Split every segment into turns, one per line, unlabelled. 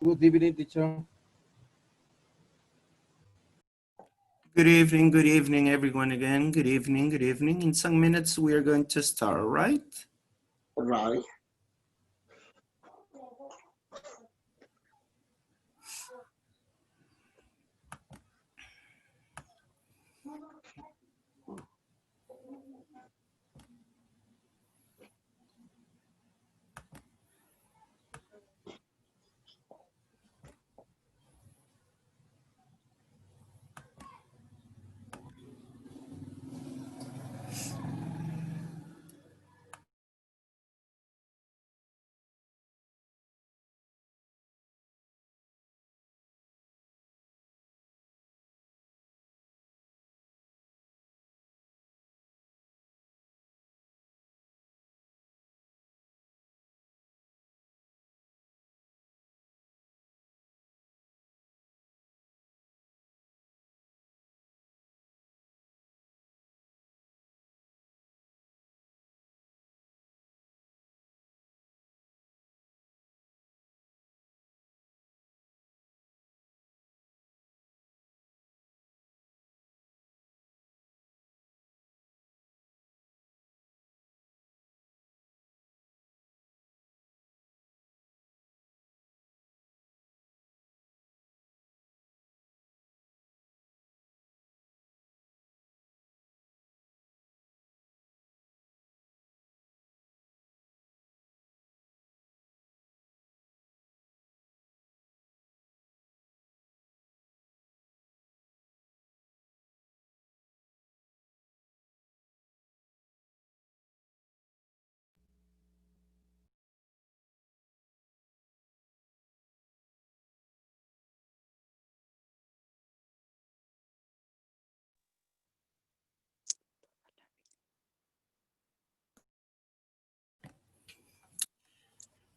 Good evening, teacher.
Good evening, everyone again. Good evening, good evening. In some minutes, we are going to start, right?
Right.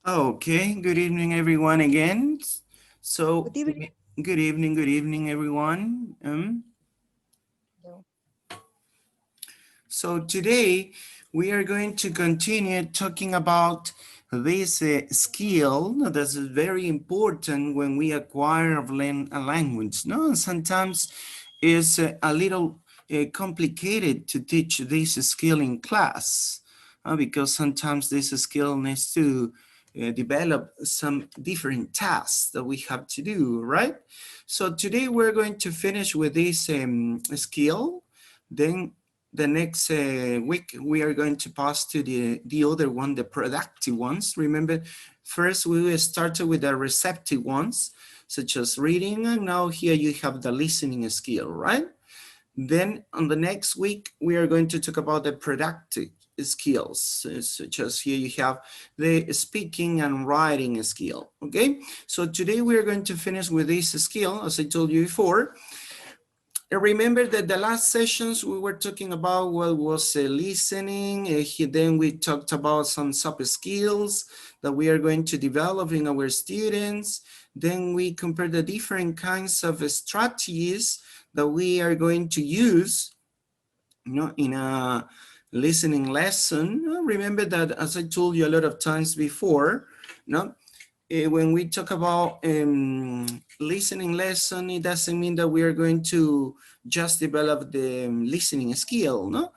Okay, good evening, everyone again. So,
Good evening.
good evening, everyone. So today we are going to continue talking about this skill that is very important when we acquire a language. No, sometimes it's a little complicated to teach this skill in class because sometimes this skill needs to develop some different tasks that we have to do, right? So today we're going to finish with this skill. Then the next week, we are going to pass to the other one, the productive ones. Remember, first we started with the receptive ones, such as reading, and now here you have the listening skill, right? Then on the next week, we are going to talk about the productive skills, such as here you have the speaking and writing skill, okay? So today we are going to finish with this skill, as I told you before. Remember that the last sessions we were talking about what was listening. Then we talked about some soft skills that we are going to develop in our students. Then we compared the different kinds of strategies that we are going to use, in a listening lesson. Remember that, as I told you a lot of times before, when we talk about listening lesson, it doesn't mean that we are going to just develop the listening skill, no?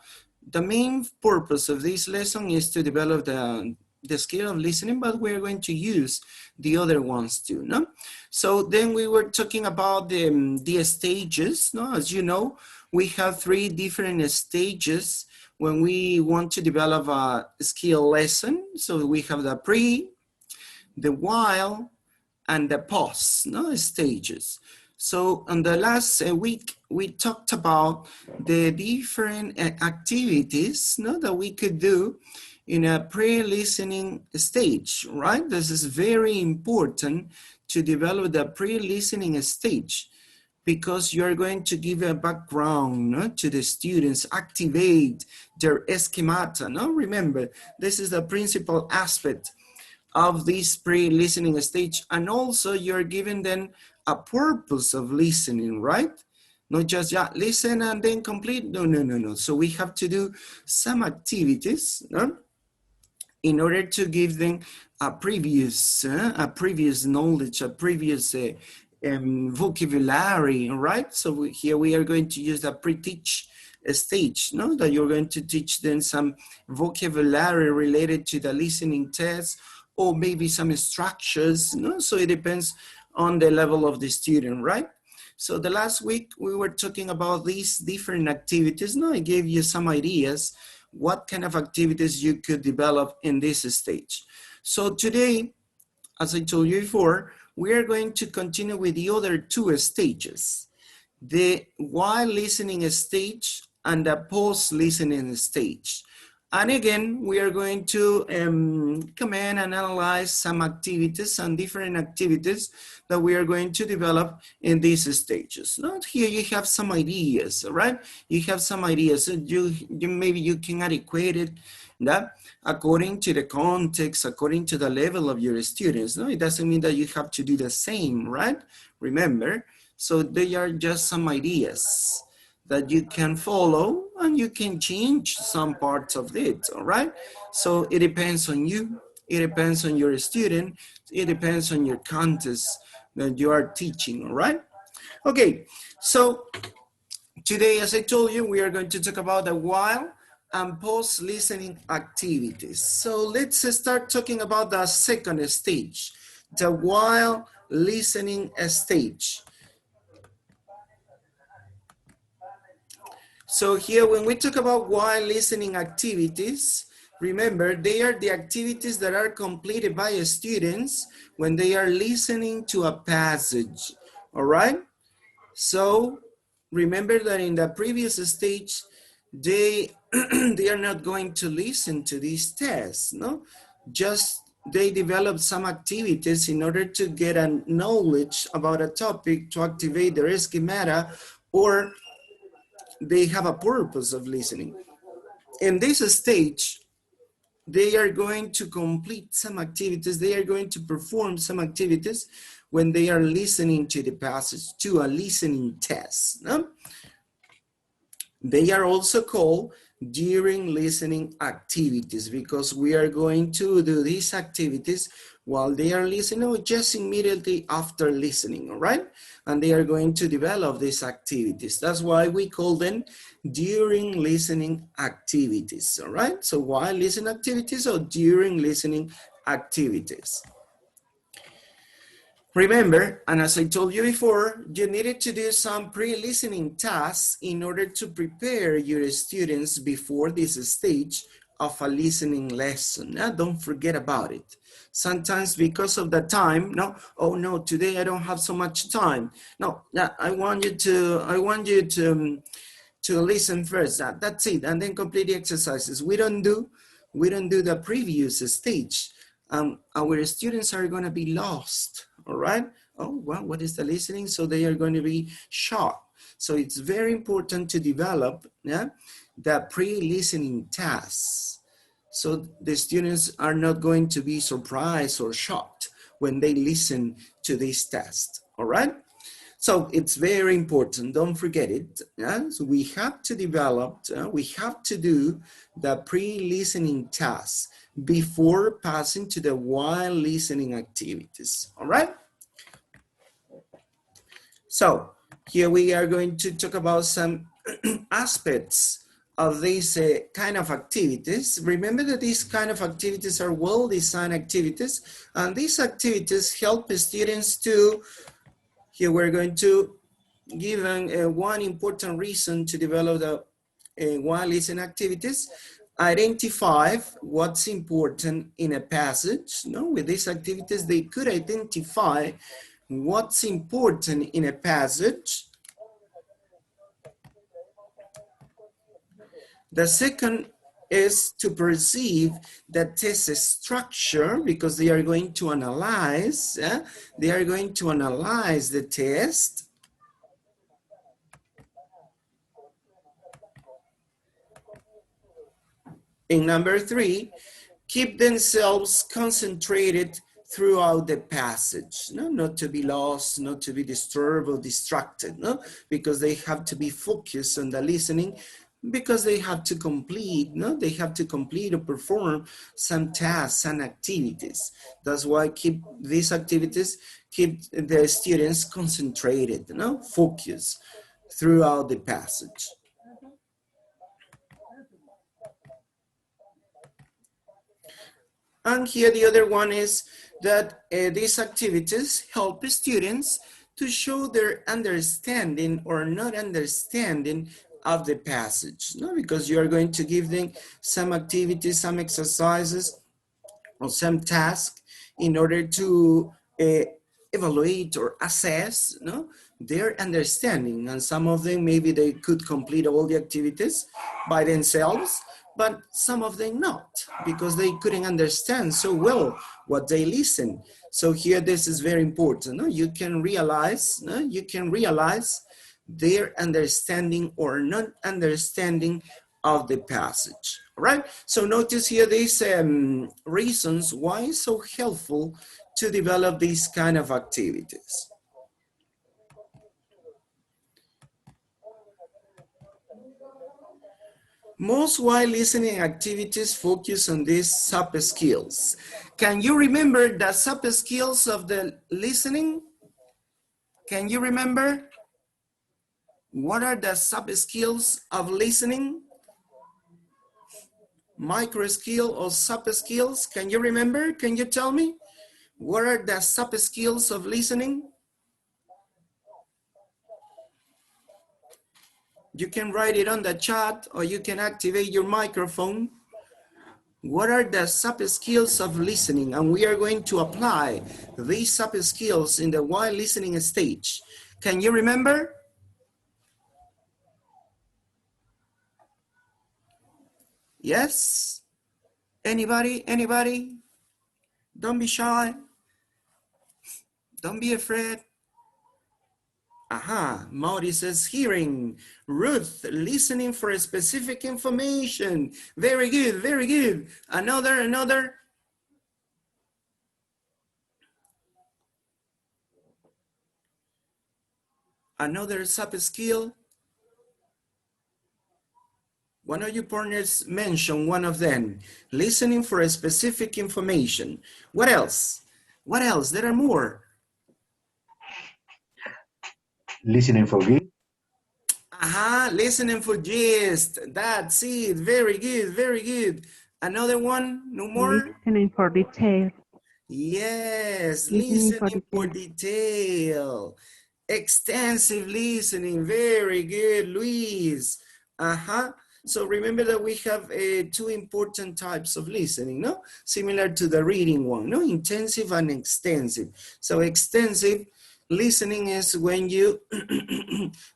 The main purpose of this lesson is to develop the skill of listening, but we're going to use the other ones too, no? So then we were talking about the stages, no? As you know, we have 3 different stages when we want to develop a skill lesson. So we have the pre, the while, and the pause, no, stages. So on the last week, we talked about the different activities, no, that we could do in a pre-listening stage, right? This is very important to develop the pre-listening stage because you're going to give a background, no, to the students, activate their schemata. No, remember, this is the principal aspect of this pre-listening stage, and also you're giving them a purpose of listening, right? Not just listen and then complete. No. So we have to do some activities, no, in order to give them a previous knowledge, a previous vocabulary, right? So here we are going to use a pre-teach stage, no? That you're going to teach them some vocabulary related to the listening test, or maybe some structures, no? So it depends on the level of the student, right? So the last week we were talking about these different activities. No, I gave you some ideas what kind of activities you could develop in this stage. So today, as I told you before, we are going to continue with the other two stages, the while listening stage and the post listening stage. And again, we are going to comment and analyze some activities and different activities that we are going to develop in these stages. Now here you have some ideas, right? You have some ideas. So maybe you can adequate it that according to the context, according to the level of your students. No, it doesn't mean that you have to do the same, right? Remember, so they are just some ideas that you can follow, and you can change some parts of it, all right? So it depends on you, it depends on your student, it depends on your context that you are teaching, all right? Okay, so today, as I told you, we are going to talk about the while and post listening activities. So let's start talking about the second stage, the while listening stage. So here, when we talk about while listening activities, remember, they are the activities that are completed by students when they are listening to a passage, all right? So remember that in the previous stage, they, they are not going to listen to these tests, no? Just they develop some activities in order to get a knowledge about a topic, to activate their schemata, or they have a purpose of listening. In this stage, they are going to complete some activities, they are going to perform some activities when they are listening to the passage, to a listening test. No? They are also called during listening activities, because we are going to do these activities while they are listening, or just immediately after listening, all right? And they are going to develop these activities. That's why we call them during listening activities, all right? So while listening activities or during listening activities. Remember, and as I told you before, you needed to do some pre-listening tasks in order to prepare your students before this stage of a listening lesson. Now, don't forget about it. Sometimes because of the time, no, oh no, today I don't have so much time. No, I want you to listen first. That's it, and then complete the exercises. We don't do the previous stage. Our students are going to be lost. All right. Oh, well, what is the listening? So they are going to be shocked. So it's very important to develop the pre-listening tasks. So the students are not going to be surprised or shocked when they listen to this test. All right. So it's very important, don't forget it. So we have to develop, we have to do the pre-listening tasks before passing to the while listening activities, all right? So here we are going to talk about some aspects of these kind of activities. Remember that these kind of activities are well-designed activities, and these activities help students to, here we're going to give one important reason to develop the while listening activities. Identify what's important in a passage. No, with these activities, they could identify what's important in a passage. The second is to perceive the test structure, because they are going to analyze, the test. And number three, keep themselves concentrated throughout the passage, no? Not to be lost, not to be disturbed or distracted, no? Because they have to be focused on the listening Because they have to complete, no? They have to complete or perform some tasks and activities. That's why keep these activities keep the students concentrated, no? Focus throughout the passage. And here the other one is that these activities help students to show their understanding or not understanding of the passage, no? Because you are going to give them some activities, some exercises, or some task in order to evaluate or assess, no, their understanding. And some of them, maybe they could complete all the activities by themselves, but some of them not, because they couldn't understand so well what they listen. So here, this is very important. No? You can realize, no? You can realize their understanding or not understanding of the passage. All right, so notice here these reasons why it's so helpful to develop these kind of activities. Most while listening activities focus on these sub skills. Can you remember the sub skills of the listening? Can you remember? What are the sub skills of listening? Micro skill or sub skills? Can you remember? Can you tell me? What are the sub skills of listening? You can write it on the chat or you can activate your microphone. What are the sub skills of listening? And we are going to apply these sub skills in the while listening stage. Can you remember? Yes? Anybody? Anybody? Don't be shy. Don't be afraid. Aha, Mauri says hearing. Ruth, listening for specific information. Very good, very good. Another. Another sub skill. One of your partners mentioned one of them. Listening for a specific information. What else? What else? There are more.
Listening for gist.
Aha, listening for gist. That's it. Very good, very good. Another one? No more?
Listening for detail.
Yes, listening for detail. Extensive listening. Very good, Luis. Uh-huh. So remember that we have two important types of listening, no? Similar to the reading one, no? Intensive and extensive. So extensive listening is when you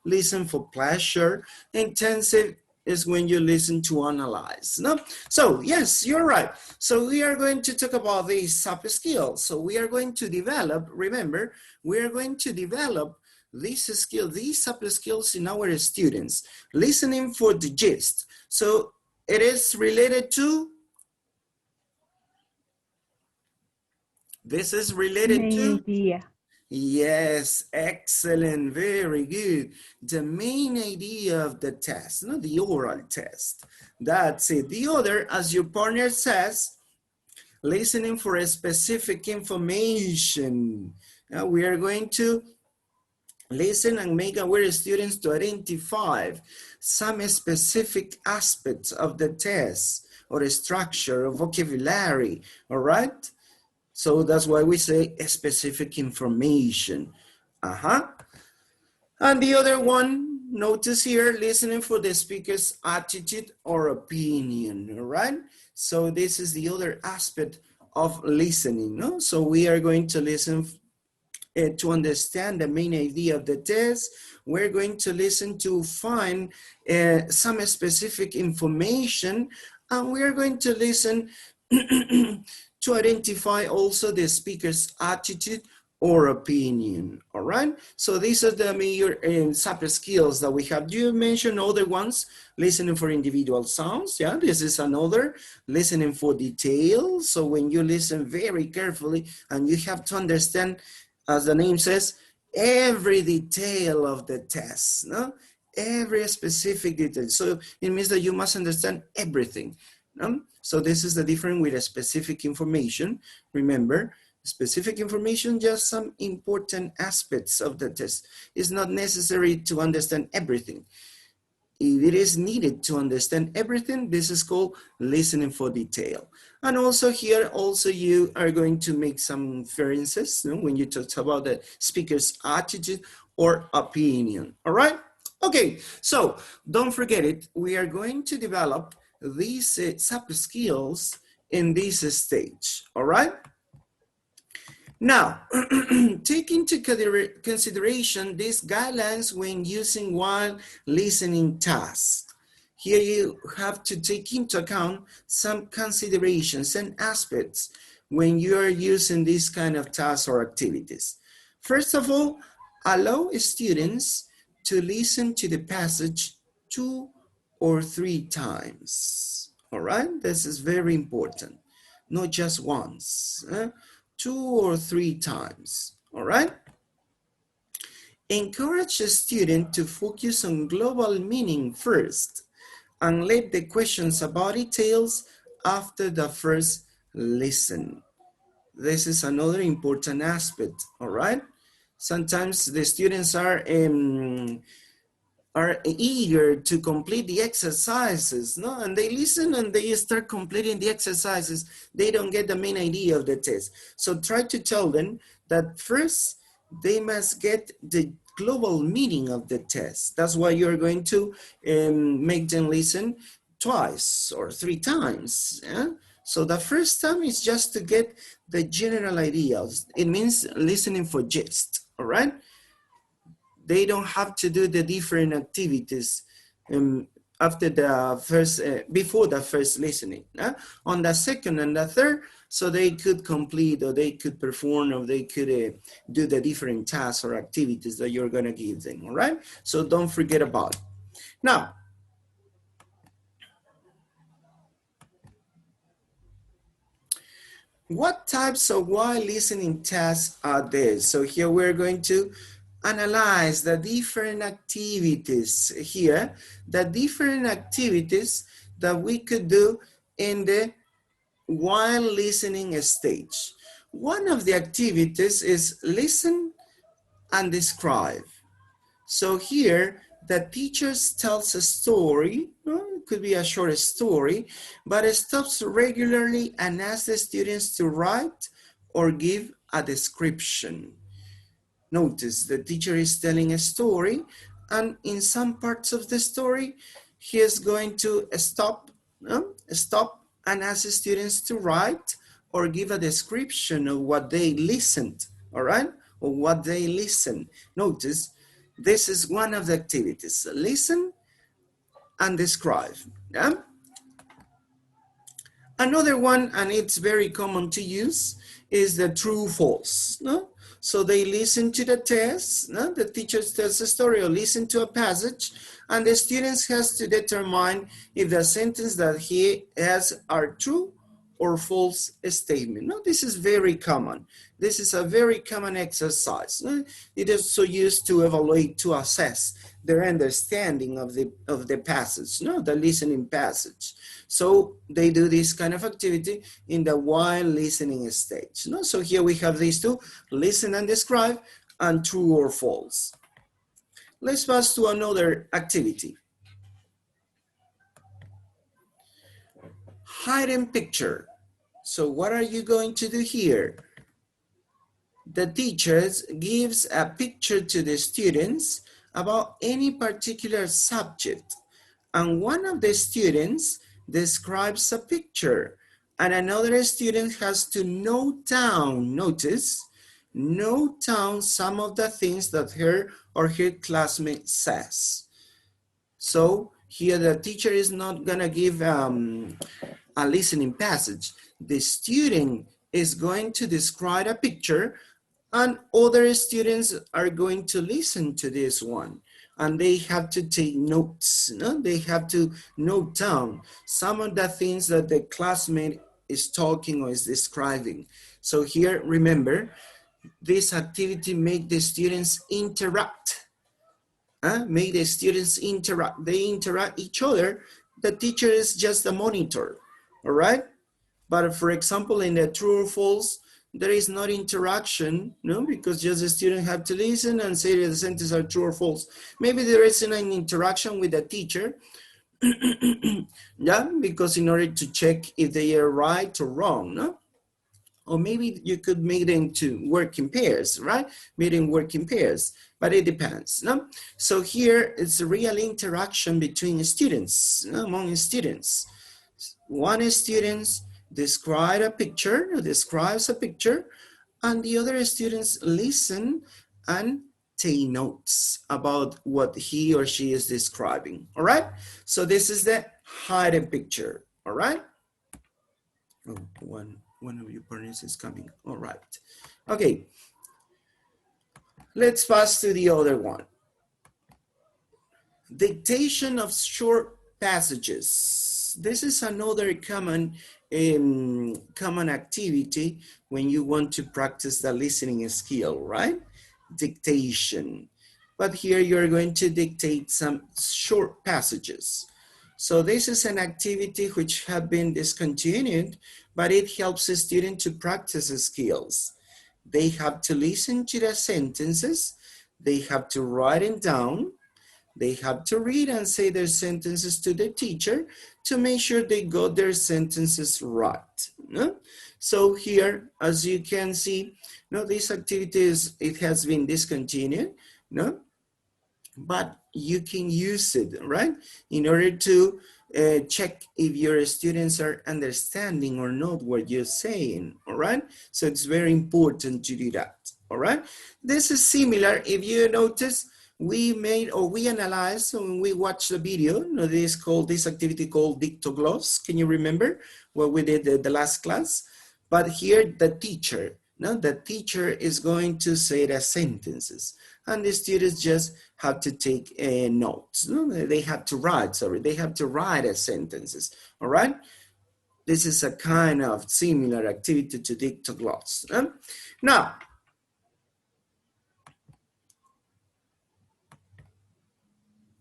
listen for pleasure. Intensive is when you listen to analyze, no? So yes, you're right. So we are going to talk about these sub skills. So we are going to develop, remember, we are going to develop these skills, these sub skills in our students. Listening for the gist. So it is related to, this is related to?
Idea.
Yes, excellent, very good. The main idea of the test, not the oral test. That's it. The other, as your partner says, listening for a specific information. Now we are going to listen and make aware students to identify some specific aspects of the test or structure or vocabulary, all right? So that's why we say a specific information. And the other one, notice here, listening for the speaker's attitude or opinion, all right? So this is the other aspect of listening, no? So we are going to listen to understand the main idea of the test. We're going to listen to find some specific information, and we are going to listen to identify also the speaker's attitude or opinion, all right? So these are the major sub skills that we have. You mentioned other ones, listening for individual sounds, yeah? This is another, listening for details. So when you listen very carefully and you have to understand, as the name says, every detail of the test, no? every specific detail. So it means that you must understand everything. So this is the difference with a specific information. Remember, specific information, just some important aspects of the test. It's not necessary to understand everything. If it is needed to understand everything, this is called listening for detail. And also here, also you are going to make some inferences, when you talk about the speaker's attitude or opinion, all right? Okay, so don't forget it. We are going to develop these sub-skills in this stage, all right? Now, take into consideration these guidelines when using while listening tasks. Here you have to take into account some considerations and aspects when you are using these kind of tasks or activities. First of all, allow students to listen to the passage 2 or 3 times. All right, this is very important, not just once. 2 or 3 times, all right? Encourage a student to focus on global meaning first and let the questions about details after the first listen. This is another important aspect, all right? Sometimes the students are eager to complete the exercises, no? And they listen and they start completing the exercises. They don't get the main idea of the test. So try to tell them that first they must get the global meaning of the test. That's why you're going to make them listen twice or 3 times. Yeah? So the first time is just to get the general ideas. It means listening for gist, all right? They don't have to do the different activities after the first, before the first listening. On the second and the third, so they could complete or they could perform or they could do the different tasks or activities that you're gonna give them, all right? So don't forget about it. Now, what types of while listening tasks are there? So here we're going to analyze the different activities here, the different activities that we could do in the while listening stage. One of the activities is listen and describe. So here, the teacher tells a story, it could be a short story, but it stops regularly and asks the students to write or give a description. Notice the teacher is telling a story, and in some parts of the story, he is going to stop and ask the students to write or give a description of what they listened, all right? Or what they listen. Notice, this is one of the activities. Listen and describe, yeah? Another one, and it's very common to use, is the true false, no? So they listen to the test, no? The teacher tells a story or listen to a passage, and the students has to determine if the sentence that he has are true or false statement. No, this is very common. This is a very common exercise. No? It is so used to evaluate, to assess their understanding of the passage, no, the listening passage. So they do this kind of activity in the while listening stage. No? So here we have these two, listen and describe, and true or false. Let's pass to another activity. Hidden picture. So what are you going to do here? The teacher gives a picture to the students about any particular subject, and one of the students describes a picture, and another student has to note down, note down some of the things that her or her classmate says. So here the teacher is not gonna give a listening passage. The student is going to describe a picture, and other students are going to listen to this one, and they have to take notes. No? They have to note down some of the things that the classmate is talking or is describing. So here, remember, this activity makes the students interact make the students interact. They interact each other. The teacher is just a monitor, all right? But for example, in the true or false, there is not interaction, no, because just the student have to listen and say that the sentences are true or false. Maybe there isn't an interaction with the teacher, yeah, because in order to check if they are right or wrong, no? Or maybe you could make them to work in pairs, right? Meeting work in pairs, but it depends, no? So here it's a real interaction between students, no? Among students. One student describes a picture, and the other students listen and take notes about what he or she is describing, all right? So this is the hidden picture, all right? Oh, one of your partners is coming, all right. Okay, let's pass to the other one. Dictation of short passages. This is another common activity when you want to practice the listening skill, right? Dictation. But here you're going to dictate some short passages. So this is an activity which have been discontinued, but it helps a student to practice the skills. They have to listen to the sentences, they have to write them down, they have to read and say their sentences to the teacher to make sure they got their sentences right. No? So here, as you can see, no, this activity it has been discontinued, no? But you can use it, right? In order to check if your students are understanding or not what you're saying, all right? So it's very important to do that, all right? This is similar, if you notice, we analyzed when we watched the video, this activity called dictogloss. Can you remember what we did the last class? But here the teacher is going to say the sentences and the students just have to take notes. They have to write the sentences, all right? This is a kind of similar activity to dictogloss. Now,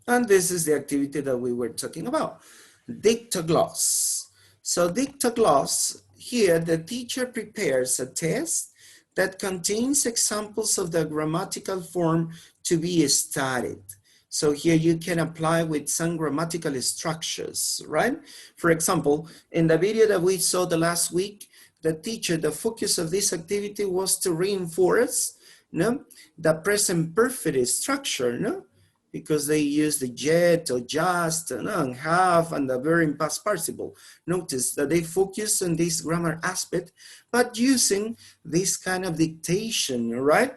and this is the activity that we were talking about, dictogloss. So dictogloss, here the teacher prepares a test that contains examples of the grammatical form to be studied. So here you can apply with some grammatical structures, right? For example, in the video that we saw the last week, the focus of this activity was to reinforce the present perfect structure, because they use the yet or just and have and the verb in past participle. Notice that they focus on this grammar aspect, but using this kind of dictation, right?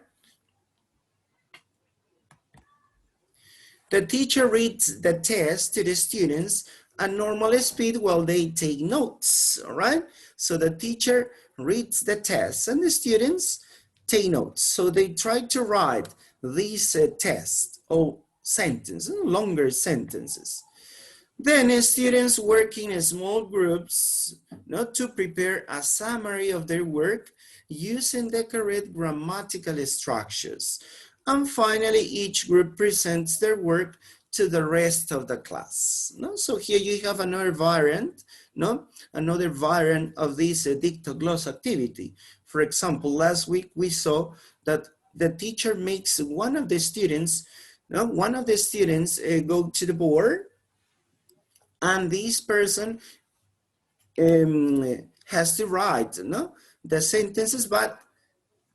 The teacher reads the test to the students at normal speed while they take notes, all right? So the teacher reads the test and the students take notes. So they try to write these tests or longer sentences. Then students work in small groups to prepare a summary of their work using the correct grammatical structures. And finally, each group presents their work to the rest of the class. So here you have another variant, of this dictogloss activity. For example, last week we saw that the teacher makes one of the students go to the board, and this person has to write the sentences, but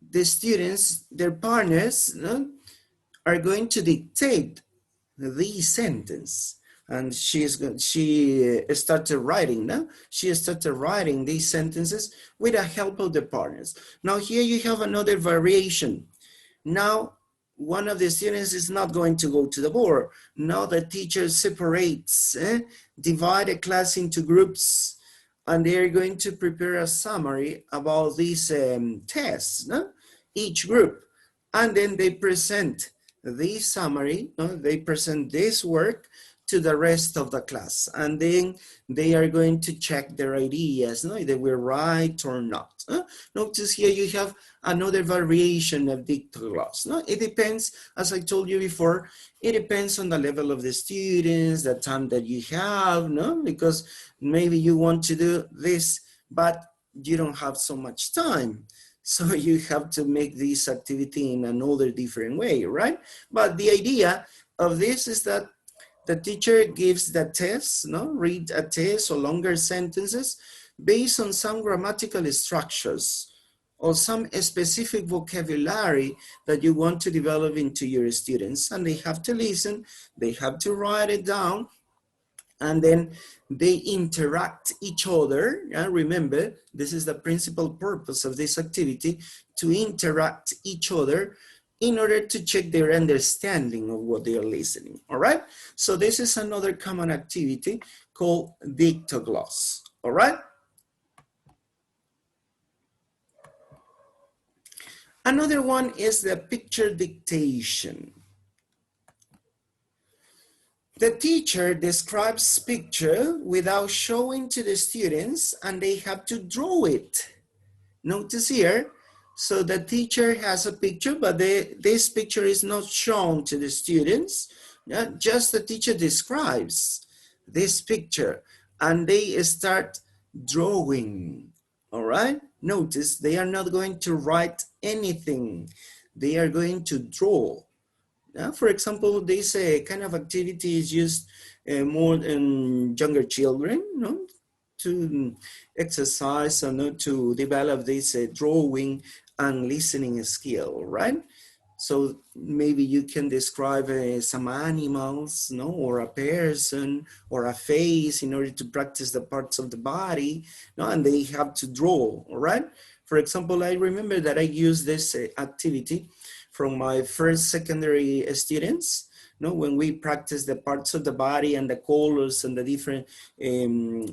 the students, their partners, are going to dictate the sentence. And she started writing, She started writing these sentences with the help of the partners. Now here you have another variation. Now, one of the students is not going to go to the board. Now the teacher separates, divide the class into groups, and they're going to prepare a summary about these tests, each group. And then they present this summary, they present this work to the rest of the class. And then they are going to check their ideas, no, if they were right or not. Notice here you have another variation of dictogloss. No? It depends, as I told you before, it depends on the level of the students, the time that you have, no? Because maybe you want to do this, but you don't have so much time. So you have to make this activity in another different way, right? But the idea of this is that the teacher gives the test, no? Read a test or longer sentences based on some grammatical structures or some specific vocabulary that you want to develop into your students. And they have to listen, they have to write it down, and then they interact each other. Remember, this is the principal purpose of this activity, to interact each other in order to check their understanding of what they are listening, all right? So this is another common activity called dictogloss, all right? Another one is the picture dictation. The teacher describes picture without showing to the students, and they have to draw it. Notice here, so the teacher has a picture, but this picture is not shown to the students. Just the teacher describes this picture, and they start drawing, all right? Notice they are not going to write anything. They are going to draw. For example, this kind of activity is used more in younger children, no? To exercise and to develop this drawing and listening skill, right? So maybe you can describe some animals, no, or a person or a face in order to practice the parts of the body, no, and they have to draw, all right? For example, I remember that I used this activity from my first secondary students, no, when we practice the parts of the body and the colors and the different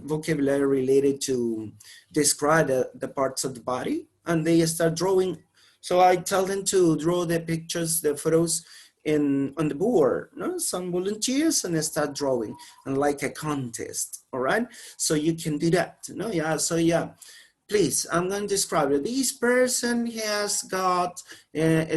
vocabulary related to describe the parts of the body, and they start drawing. So I tell them to draw the pictures, the photos on the board, no? Some volunteers, and they start drawing, and like a contest, all right? So you can do that, no? Yeah, so yeah. Please, I'm going to describe it. This person has got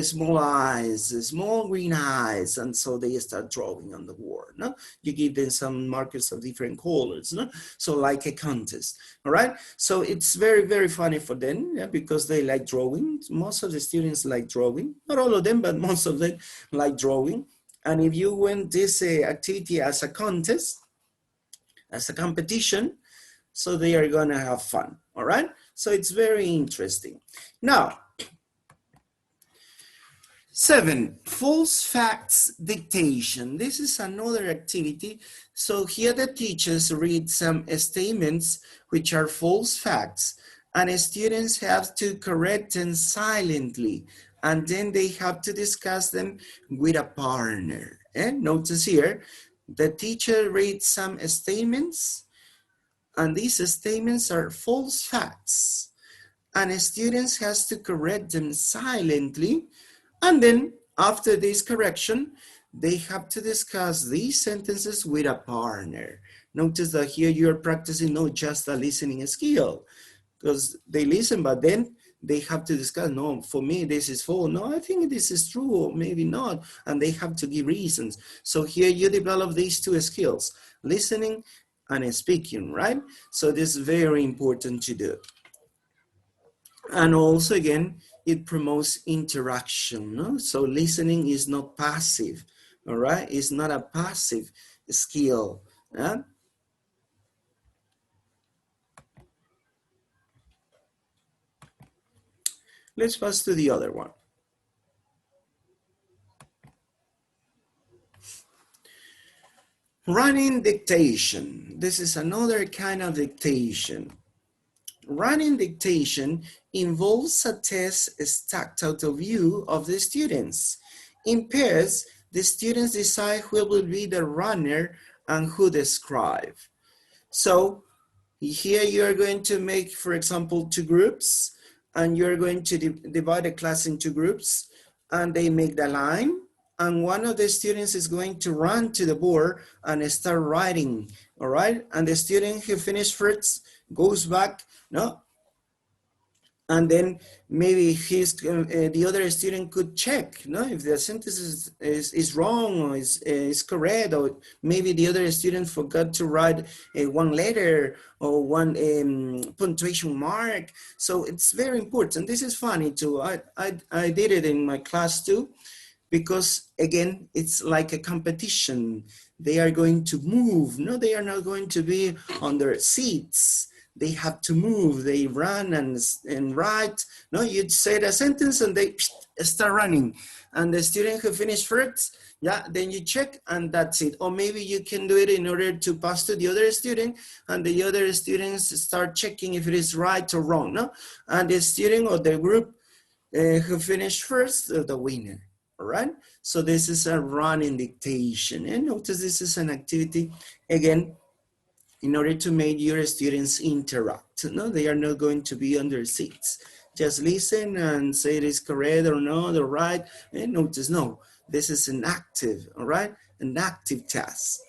small eyes, small green eyes, and so they start drawing on the board. No? You give them some markers of different colors, no? So like a contest, all right? So it's very, very funny for them, yeah, because they like drawing. Most of the students like drawing, not all of them, but most of them like drawing. And if you want this activity as a contest, as a competition, so they are gonna have fun, all right? So it's very interesting. Now, 7, false facts dictation. This is another activity. So here the teachers read some statements which are false facts, and students have to correct them silently, and then they have to discuss them with a partner. Notice here, the teacher reads some statements, and these statements are false facts, and students has to correct them silently, and then after this correction, they have to discuss these sentences with a partner. Notice that here you're practicing not just a listening skill, because they listen, but then they have to discuss, no, for me, this is false. No, I think this is true, or maybe not. And they have to give reasons. So here you develop these two skills, listening and speaking, right? So this is very important to do. And also, again, it promotes interaction, no? So listening is not passive, all right? It's not a passive skill. Yeah? Let's pass to the other one. Running dictation. This is another kind of dictation. Running dictation involves a test stacked out of view of the students. In pairs, the students decide who will be the runner and who the scribe. So here you're going to make, for example, 2 groups, and you're going to divide the class into groups, and they make the line, and one of the students is going to run to the board and start writing, all right? And the student who finished first goes back, no? And then maybe the other student could check, no, if the sentence is wrong or is correct, or maybe the other student forgot to write one letter or one punctuation mark. So it's very important. This is funny too. I did it in my class too, because again, it's like a competition. They are going to move. No, they are not going to be on their seats. They have to move. They run and write. No, you say the sentence and they start running. And the student who finished first, yeah, then you check and that's it. Or maybe you can do it in order to pass to the other student, and the other students start checking if it is right or wrong. No, and the student or the group who finished first, the winner. All right. So this is a running dictation. And notice this is an activity, again, in order to make your students interact. No, they are not going to be on their seats. Just listen and say it is correct or not or right. And notice, no, this is an active, all right? An active task.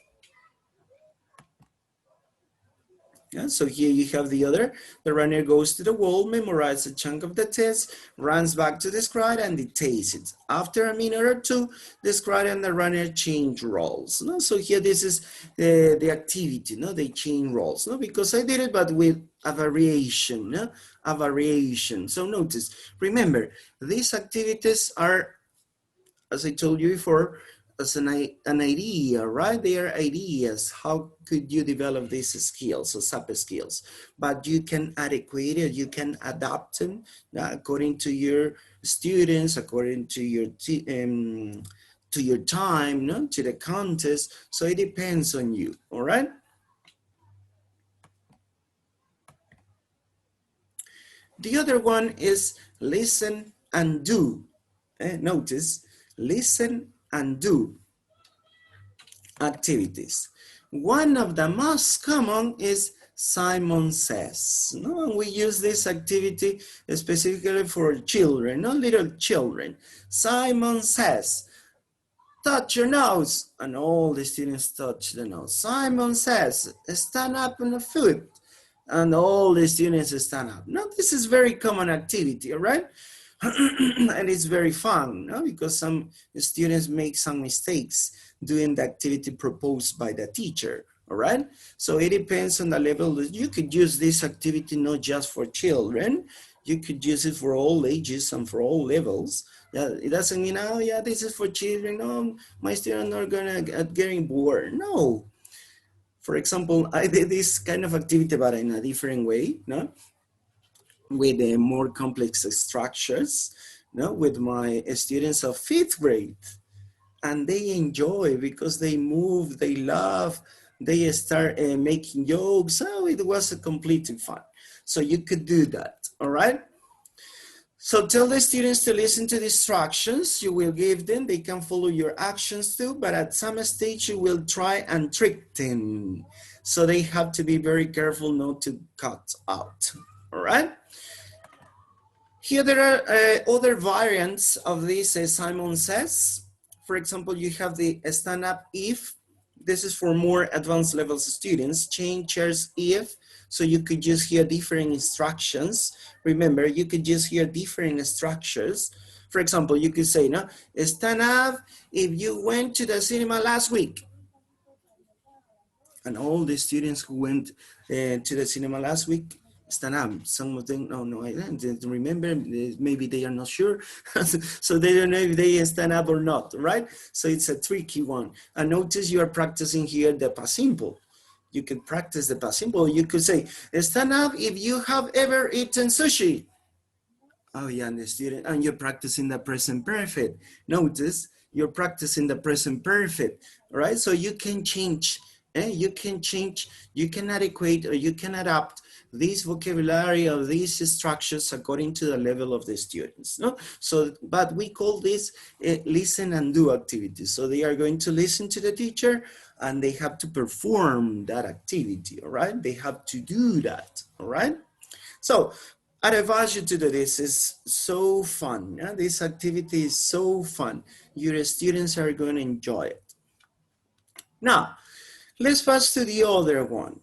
Yeah, so here you have the other. The runner goes to the wall, memorizes a chunk of the test, runs back to the scribe and dictates it. After a minute or two, the scribe and the runner change roles. No? So here this is the activity, no? They change roles, no? Because I did it, but with a variation, no? A variation. So notice, remember, these activities are, as I told you before, as an idea, right? They are ideas. How could you develop these skills or sub skills? But you can adequate it, you can adapt them according to your students, according to your time, no? To the contest. So it depends on you, all right? The other one is listen and do. Notice, listen and do activities. One of the most common is Simon Says. No, and we use this activity specifically for children, not little children. Simon says, touch your nose, and all the students touch the nose. Simon says, stand up on the foot, and all the students stand up. Now, this is very common activity, all right? And it's very fun, no? Because some students make some mistakes doing the activity proposed by the teacher, all right? So it depends on the level. You could use this activity not just for children, you could use it for all ages and for all levels. Yeah, it doesn't mean, oh yeah, this is for children. No, my students are gonna get getting bored. No. For example, I did this kind of activity, but in a different way, no? With more complex structures, no? With my students of 5th grade. And they enjoy because they move, they laugh, they start making jokes. So it was a completely fun. So you could do that, all right? So tell the students to listen to the instructions you will give them. They can follow your actions too, but at some stage you will try and trick them. So they have to be very careful not to cut out, all right? Here there are other variants of this Simon Says. For example, you have the stand up if. This is for more advanced levels students. Change chairs if. So you could just hear different instructions. Remember, you could just hear different instructions. For example, you could say, no, stand up if you went to the cinema last week. And all the students who went to the cinema last week stand up. Some of them, no, I didn't remember. Maybe they are not sure. So they don't know if they stand up or not, right? So it's a tricky one. And notice you are practicing here the past simple. You can practice the past simple. You could say, stand up if you have ever eaten sushi. Oh yeah, and the student, and you're practicing the present perfect. Notice you're practicing the present perfect, right? So you can change, you can change, you can adequate or you can adapt this vocabulary or these structures according to the level of the students, no? So, but we call this listen and do activities. So they are going to listen to the teacher and they have to perform that activity, all right? They have to do that, all right? So I advise you to do this. It's so fun. Yeah? This activity is so fun. Your students are going to enjoy it. Now, let's pass to the other one.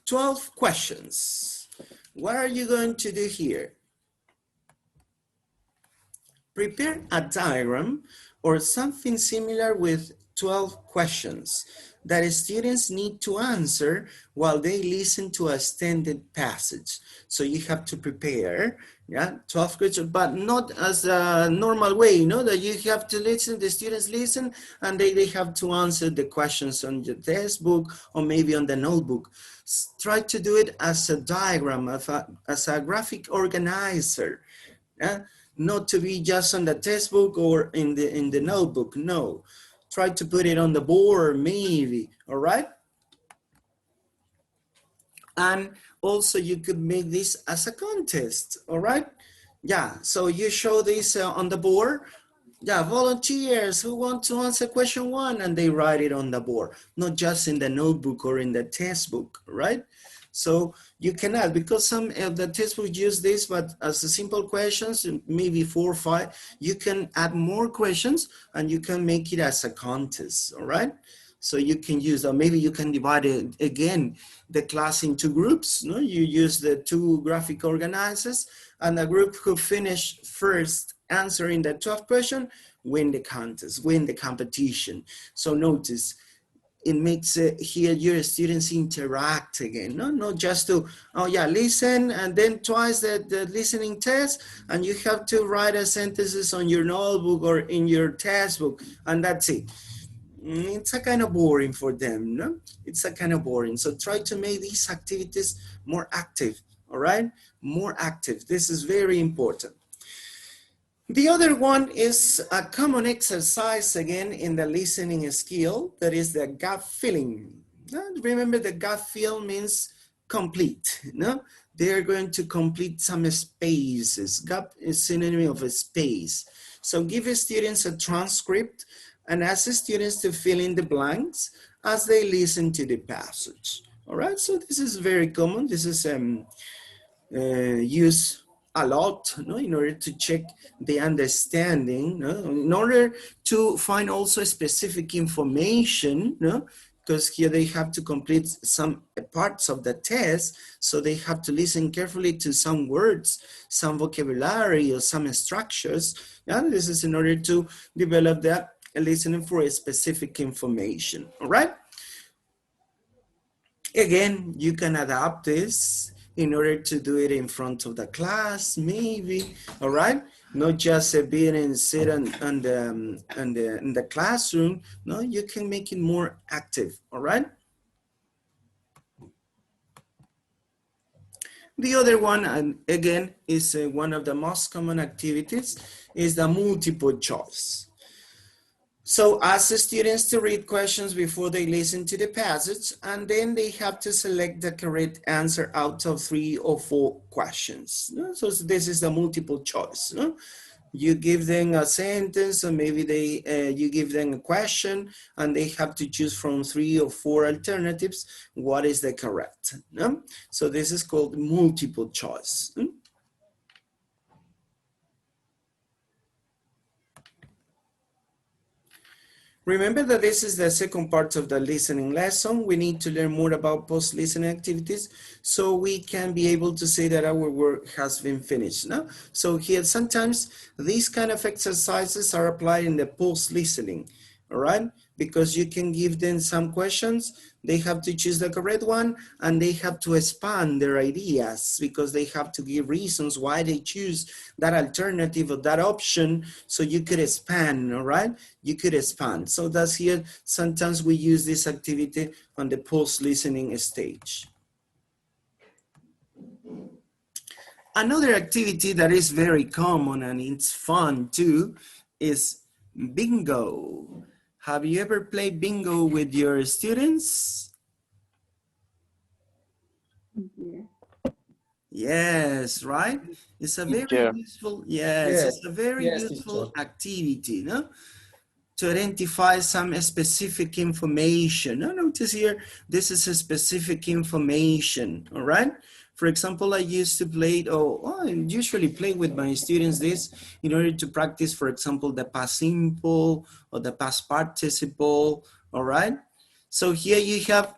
12 questions. What are you going to do here? Prepare a diagram or something similar with 12 questions that students need to answer while they listen to a extended passage. So you have to prepare, 12 questions, but not as a normal way, that you have to listen, the students listen, and they have to answer the questions on the textbook or maybe on the notebook. Try to do it as a diagram, as a graphic organizer. Not to be just on the textbook or in the notebook. No, try to put it on the board maybe. All right. And also you could make this as a contest. All right. Yeah, so you show this on the board. Yeah, volunteers who want to answer question 1, and they write it on the board, not just in the notebook or in the textbook, right? So you cannot, because some of the textbooks use this, but as a simple questions, maybe 4 or 5, you can add more questions and you can make it as a contest, all right? So you can use, or maybe you can divide it again, the class into groups. No, you use the 2 graphic organizers, and the group who finish first answering the 12th question win the contest, win the competition. So notice, it makes here your students interact again, not just to, oh yeah, listen, and then twice the listening test, and you have to write a sentences on your notebook or in your textbook, and that's it. It's a kind of boring for them, no? It's a kind of boring. So try to make these activities more active, all right? More active. This is very important. The other one is a common exercise again in the listening skill, that is the gut feeling. Remember, the gut feel means complete, no? They're going to complete some spaces. Gut is synonym of a space. So give students a transcript and ask the students to fill in the blanks as they listen to the passage. All right, so this is very common. This is used a lot, no, in order to check the understanding, no? In order to find also specific information, no? Because here they have to complete some parts of the test, so they have to listen carefully to some words, some vocabulary, or some structures. Yeah? This is in order to develop that listening for a specific information, all right? Again, you can adapt this in order to do it in front of the class, maybe, all right? Not just being and sit in the classroom. No, you can make it more active, all right? The other one, and again, is one of the most common activities, is the multiple choice. So ask the students to read questions before they listen to the passage, and then they have to select the correct answer out of 3 or 4 questions. So this is the multiple choice. You give them a sentence, or maybe you give them a question, and they have to choose from 3 or 4 alternatives. What is the correct? So this is called multiple choice. Remember that this is the second part of the listening lesson. We need to learn more about post-listening activities so we can be able to say that our work has been finished. No? So here, sometimes these kind of exercises are applied in the post-listening, all right? Because you can give them some questions, they have to choose the correct one, and they have to expand their ideas because they have to give reasons why they choose that alternative or that option, so you could expand, all right? You could expand. So that's here, sometimes we use this activity on the post-listening stage. Another activity that is very common and it's fun too is bingo. Have you ever played bingo with your students?
Yeah.
Yes, right? It's a very
Teacher.
useful, yes,
Yes,
it's a very
yes,
useful
teacher.
activity, no? to identify some specific information. Now notice here, this is a specific information, all right? For example, I used to play, I usually play with my students this in order to practice, for example, the past simple or the past participle, all right? So here you have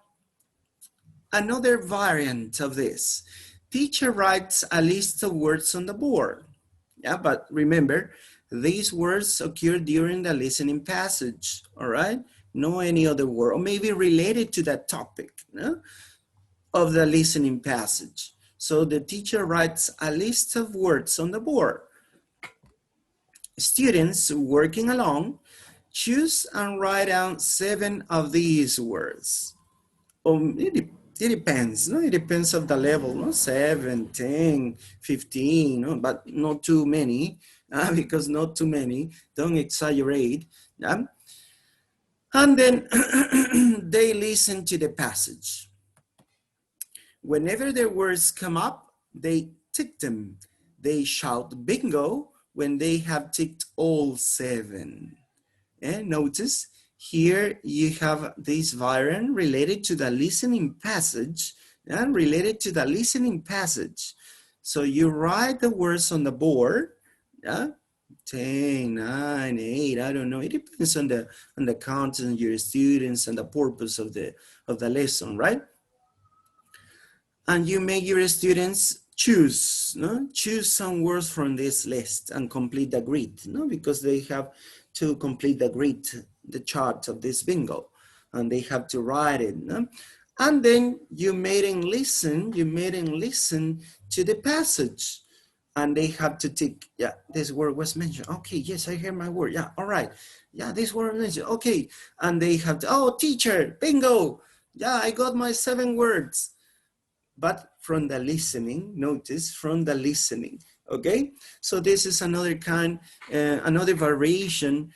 another variant of this. Teacher writes a list of words on the board. Yeah, but remember, these words occur during the listening passage, all right? No any other word, or maybe related to that topic, no? Of the listening passage. So the teacher writes a list of words on the board. Students working along choose and write down 7 of these words. It depends, no? It depends of the level, no? 7, 10, 15, no? But not too many, because not too many, don't exaggerate. Yeah? And then they listen to the passage. Whenever their words come up, they tick them. They shout bingo when they have ticked all 7. And notice here you have this variant related to the listening passage and related to the listening passage. So you write the words on the board, yeah? 10, 9, 8, I don't know. It depends on the content, your students, and the purpose of the lesson, right? And you make your students choose, no? Choose some words from this list and complete the grid, no? Because they have to complete the grid, the chart of this bingo, and they have to write it, no? And then you made them listen to the passage, and they have to tick, yeah, this word was mentioned. Okay, yes, I hear my word. Yeah, all right. Yeah, this word was mentioned. Okay, and they have to, oh, teacher, bingo. Yeah, I got my 7 words. But from the listening, notice from the listening, okay? So this is another kind, another variation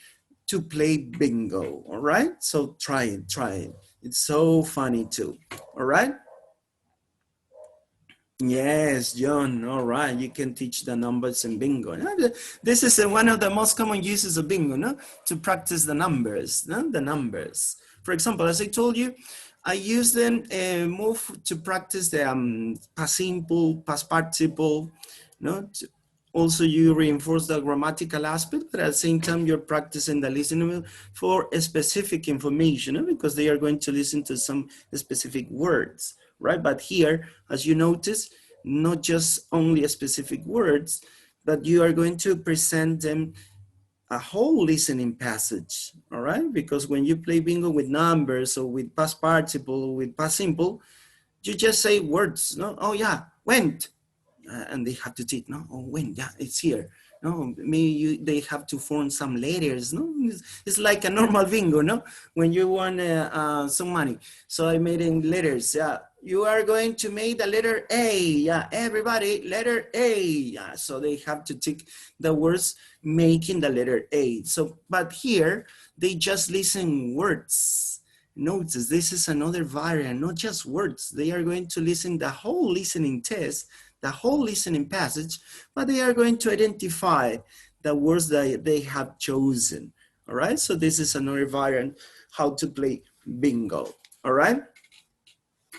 to play bingo, all right? So try it. It's so funny too, all right? Yes, John, all right. You can teach the numbers in bingo. This is one of the most common uses of bingo, no? To practice the numbers, no? The numbers. For example, as I told you, I use them more to practice the past simple, past participle, no? Also, you reinforce the grammatical aspect, but at the same time, you're practicing the listening for a specific information, no? Because they are going to listen to some specific words, right? But here, as you notice, not just only a specific words, but you are going to present them a whole listening passage, all right? Because when you play bingo with numbers or with past participle or with past simple, you just say words, no? Oh yeah, went. And they have to take, no? Oh, went, yeah, it's here. No, maybe they have to form some letters, no? It's like a normal bingo, no? When you want some money. So I made in letters, yeah. You are going to make the letter A, yeah, everybody, letter A, yeah. So they have to take the words making the letter A. So, but here, they just listen words. Notice this is another variant, not just words. They are going to listen the whole listening test, the whole listening passage, but they are going to identify the words that they have chosen, all right? So this is another variant, how to play bingo, all right?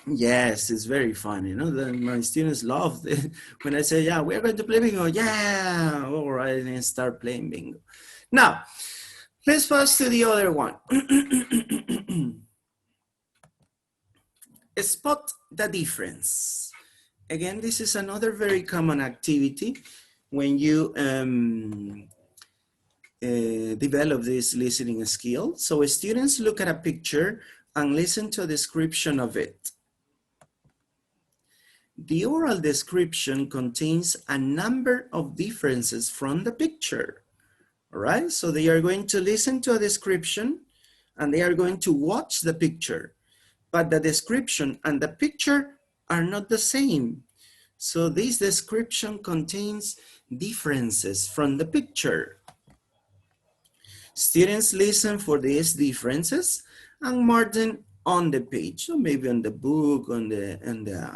Yes, it's very funny, you know, my students love it. When I say, yeah, we're going to play bingo, yeah, all right, and start playing bingo. Now, let's pass to the other one. Spot the difference. Again, this is another very common activity when you develop this listening skill. So students look at a picture and listen to a description of it. The oral description contains a number of differences from the picture. All right, so they are going to listen to a description and they are going to watch the picture, but the description and the picture are not the same. So this description contains differences from the picture. Students listen for these differences and mark them on the page, so maybe on the book, on the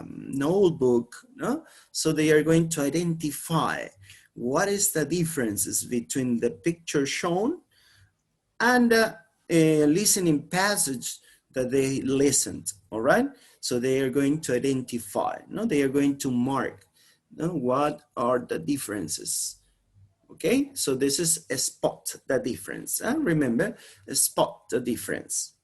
notebook, no? So they are going to identify what is the differences between the picture shown and a listening passage that they listened, all right? So they are going to identify, no? They are going to mark, no? What are the differences, okay? So this is a spot the difference, remember, a spot the difference.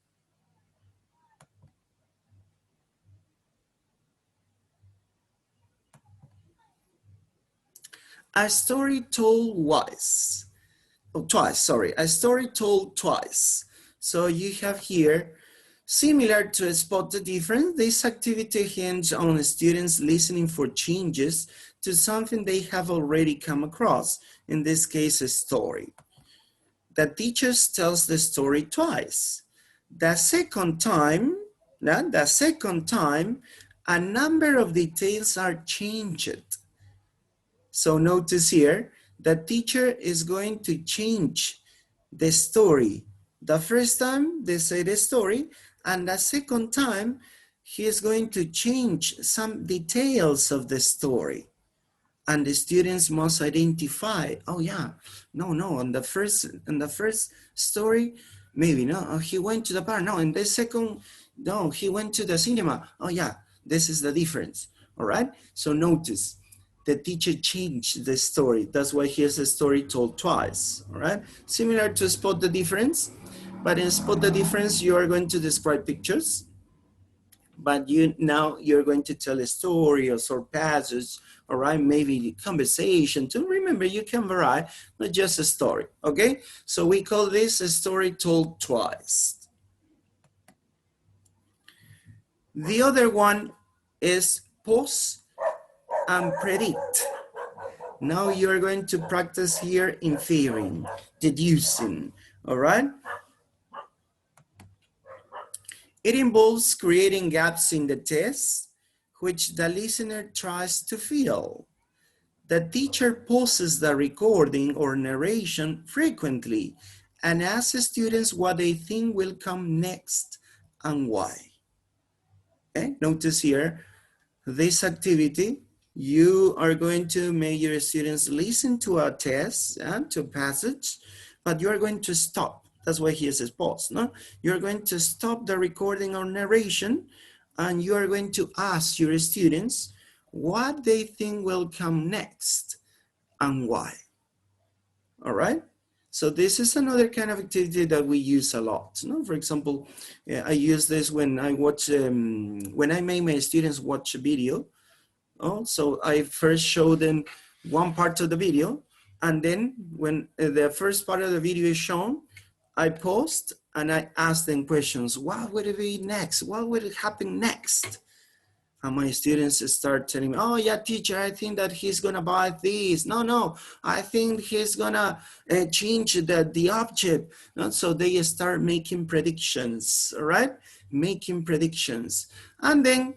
A story told once. Oh, twice, sorry, a story told twice. So you have here, similar to spot the difference, this activity hinges on students listening for changes to something they have already come across, in this case, a story. The teacher tells the story twice. The second time, a number of details are changed. So notice here, the teacher is going to change the story. The first time they say the story, and the second time he is going to change some details of the story. And the students must identify, oh yeah, no, on the first story, maybe, no, he went to the bar. No, in the second, no, he went to the cinema. Oh yeah, this is the difference, all right? So notice, the teacher changed the story. That's why here's a story told twice, all right? Similar to spot the difference, but in spot the difference, you are going to describe pictures, but now you're going to tell a story or short passage, all right? Maybe conversation too. Remember, you can vary, not just a story, okay? So we call this a story told twice. The other one is pause and predict. Now you're going to practice here inferring, deducing, all right? It involves creating gaps in the text, which the listener tries to fill. The teacher pauses the recording or narration frequently and asks students what they think will come next and why. Okay, notice here, this activity, you are going to make your students listen to a test and to a passage, but you are going to stop. That's why he says pause, no? You're going to stop the recording or narration, and you are going to ask your students what they think will come next and why. All right? So this is another kind of activity that we use a lot. No? For example, I use this when I watch, when I make my students watch a video. Oh, so I first show them one part of the video, and then when the first part of the video is shown, I pause and I ask them questions. What would it be next? What would happen next? And my students start telling me, oh yeah, teacher, I think that he's gonna buy this. No, I think he's gonna change the object. And so they start making predictions, all right? Making predictions. And then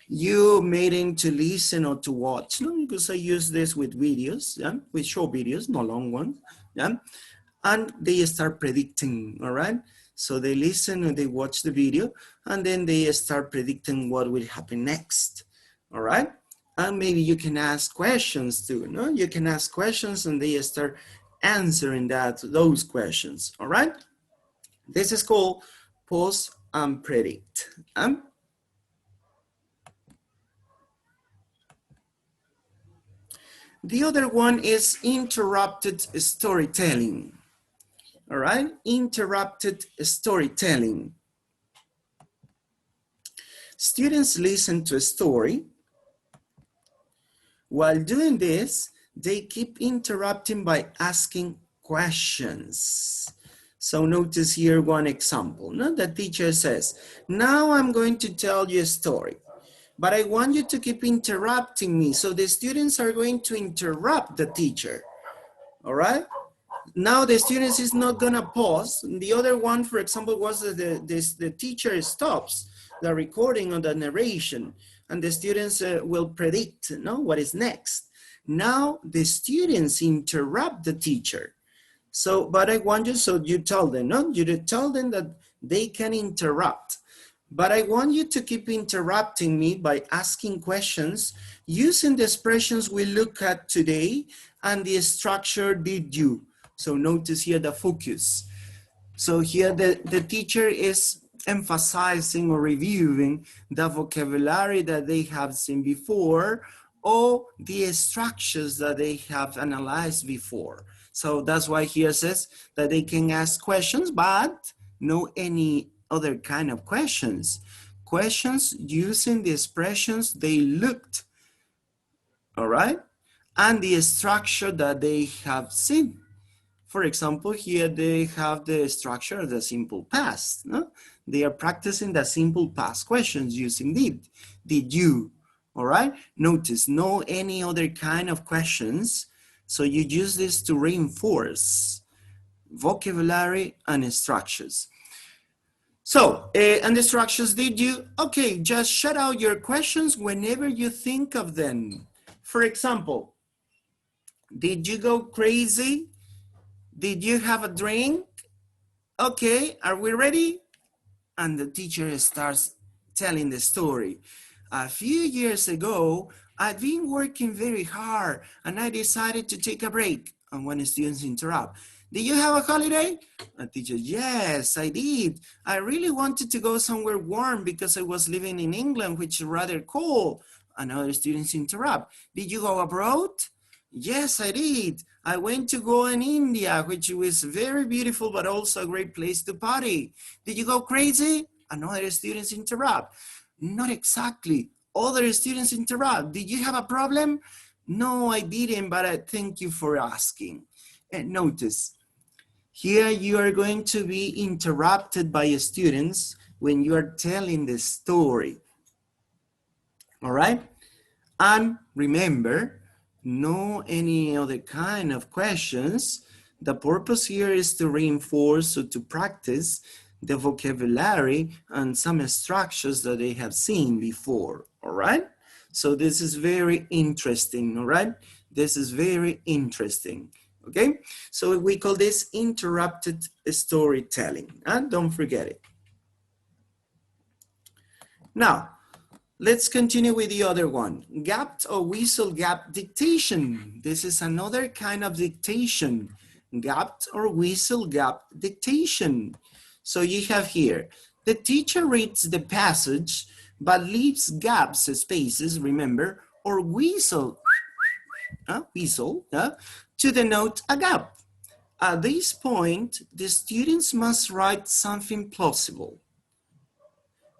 you made him to listen or to watch, no? Because I use this with videos, yeah? With short videos, no long ones, yeah? And they start predicting, all right? So they listen and they watch the video, and then they start predicting what will happen next, all right? And maybe you can ask questions too, no? You can ask questions and they start answering those questions, all right? This is called pause and predict. The other one is interrupted storytelling. All right, interrupted storytelling. Students listen to a story. While doing this, they keep interrupting by asking questions. So notice here one example. No? The teacher says, now I'm going to tell you a story, but I want you to keep interrupting me. So the students are going to interrupt the teacher. All right? Now the students is not gonna pause. The other one, for example, was the teacher stops the recording of the narration, and the students will predict, no, what is next. Now the students interrupt the teacher. So, but I want you, so you tell them, no, you tell them that they can interrupt. But I want you to keep interrupting me by asking questions using the expressions we look at today and the structure did you. So notice here the focus. So here the teacher is emphasizing or reviewing the vocabulary that they have seen before or the structures that they have analyzed before. So that's why here says that they can ask questions, but no any other kind of questions. Questions using the expressions they looked, all right? And the structure that they have seen. For example, here they have the structure of the simple past. No? They are practicing the simple past questions using did you, all right? Notice no any other kind of questions. So you use this to reinforce vocabulary and structures. So, and the structures, did you? Okay, just shout out your questions whenever you think of them. For example, did you go crazy? Did you have a drink? Okay, are we ready? And the teacher starts telling the story. A few years ago, I'd been working very hard and I decided to take a break. And when students interrupt, did you have a holiday? A teacher, yes, I did. I really wanted to go somewhere warm because I was living in England, which is rather cold. And other students interrupt. Did you go abroad? Yes, I did. I went to go in India, which was very beautiful, but also a great place to party. Did you go crazy? And other students interrupt. Not exactly. Other students interrupt. Did you have a problem? No, I didn't, but I thank you for asking. And notice, here you are going to be interrupted by students when you are telling the story. All right? And remember, no any other kind of questions. The purpose here is to reinforce or to practice the vocabulary and some structures that they have seen before, all right? So this is very interesting, all right? This is very interesting, okay? So we call this interrupted storytelling, and don't forget it. Now, let's continue with the other one. Gapped or whistle gap dictation. This is another kind of dictation. Gapped or whistle gap dictation. So you have here, the teacher reads the passage, but leaves gaps, spaces, remember, or whistle to denote a gap. At this point, the students must write something plausible.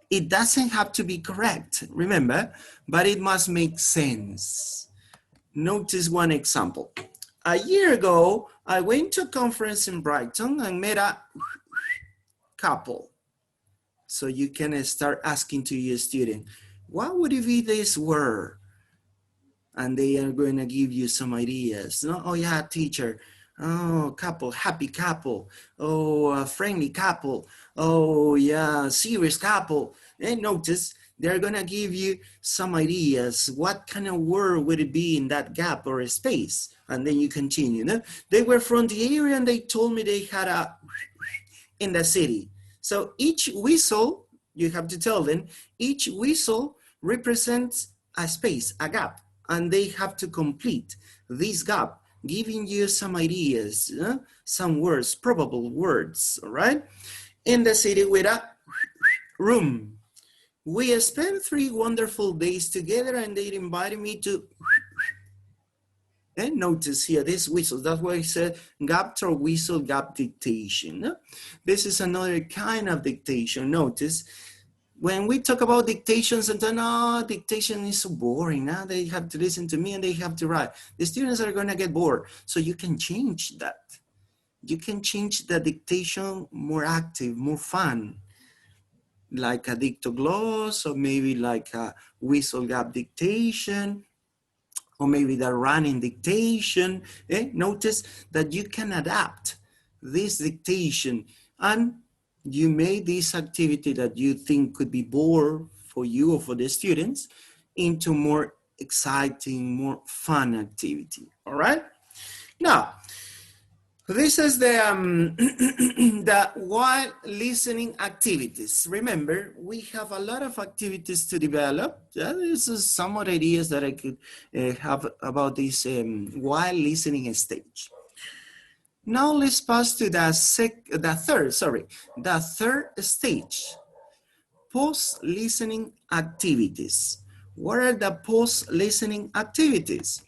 It doesn't have to be correct, remember, but it must make sense. Notice one example. A year ago, I went to a conference in Brighton and met a couple. So you can start asking to your student, what would it be this word? And they are going to give you some ideas. No? Oh yeah, teacher. Oh, couple, happy couple. Oh, friendly couple. Oh yeah, serious couple. And notice they're gonna give you some ideas. What kind of word would it be in that gap or a space? And then you continue. No? They were from the area and they told me they had a in the city. So each whistle, you have to tell them, each whistle represents a space, a gap, and they have to complete this gap, giving you some ideas, some words, probable words, all right? In the city with a room. We spent 3 wonderful days together and they invited me to, and notice here, this whistle, that's why I said gap or whistle gap dictation. This is another kind of dictation. Notice, when we talk about dictations and then, oh, dictation is so boring. Now they have to listen to me and they have to write. The students are gonna get bored. So you can change that. You can change the dictation more active, more fun. Like a dictogloss or maybe like a whistle gap dictation or maybe the running dictation. Notice that you can adapt this dictation and you made this activity that you think could be bored for you or for the students into more exciting, more fun activity, all right? Now, this is the, the while listening activities. Remember, we have a lot of activities to develop. This is some of the ideas that I could have about this while listening stage. Now let's pass to the third stage, post-listening activities. What are the post-listening activities?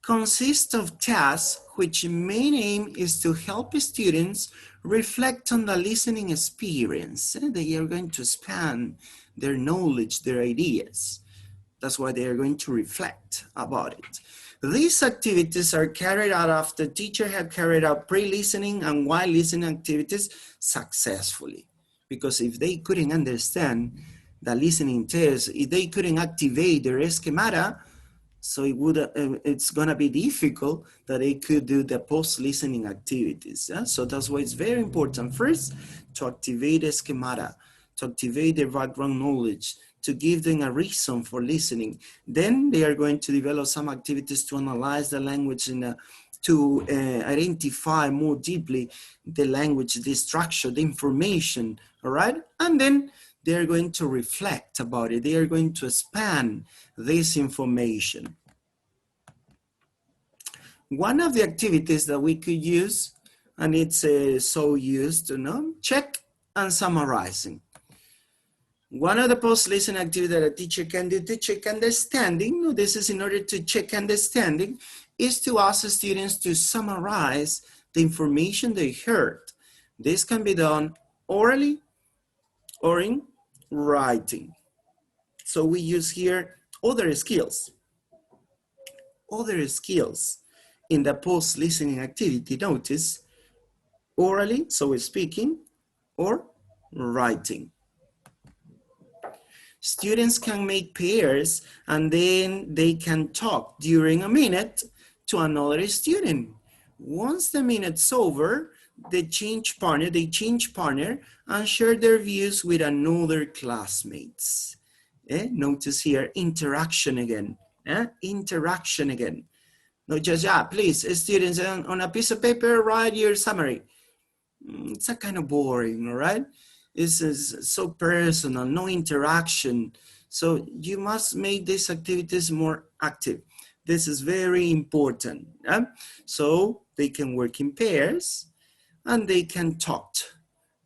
Consist of tasks which main aim is to help students reflect on the listening experience. They are going to expand their knowledge, their ideas. That's why they are going to reflect about it. These activities are carried out after teacher have carried out pre-listening and while listening activities successfully. Because if they couldn't understand the listening test, if they couldn't activate their schemata, so it's gonna be difficult that they could do the post-listening activities. Yeah? So that's why it's very important first to activate the schemata, to activate their background knowledge, to give them a reason for listening. Then they are going to develop some activities to analyze the language to identify more deeply the language, the structure, the information, all right? And then they are going to reflect about it. They are going to expand this information. One of the activities that we could use, and it's so used, check and summarizing. One of the post-listening activities that a teacher can do to check understanding, this is in order to check understanding, is to ask students to summarize the information they heard. This can be done orally or in writing. So we use here other skills. Other skills in the post-listening activity, notice orally, so speaking, or writing. Students can make pairs and then they can talk during a minute to another student. Once the minute's over, they change partner and share their views with another classmates. Notice here, interaction again. Interaction again. Not just, please, students, on a piece of paper, write your summary. It's a kind of boring, all right? This is so personal, no interaction. So you must make these activities more active. This is very important. So they can work in pairs and they can talk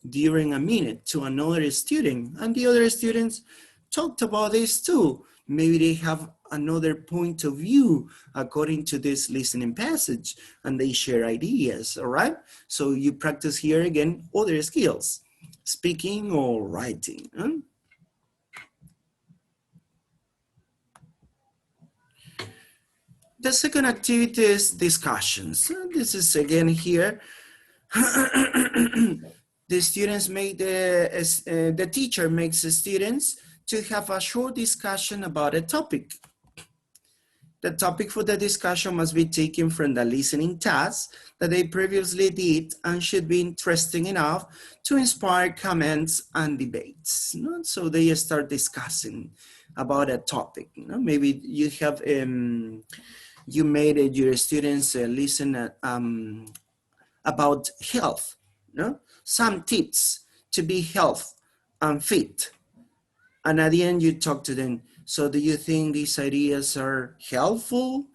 during a minute to another student, and the other students talked about this too. Maybe they have another point of view according to this listening passage and they share ideas, all right? So you practice here again other skills, speaking or writing. The second activity is discussions. This is again here. The students make the teacher makes the students to have a short discussion about a topic. The topic for the discussion must be taken from the listening task that they previously did and should be interesting enough to inspire comments and debates. So they start discussing about a topic. Maybe you have you made your students listen about health. Some tips to be healthy and fit. And at the end you talk to them. So do you think these ideas are helpful?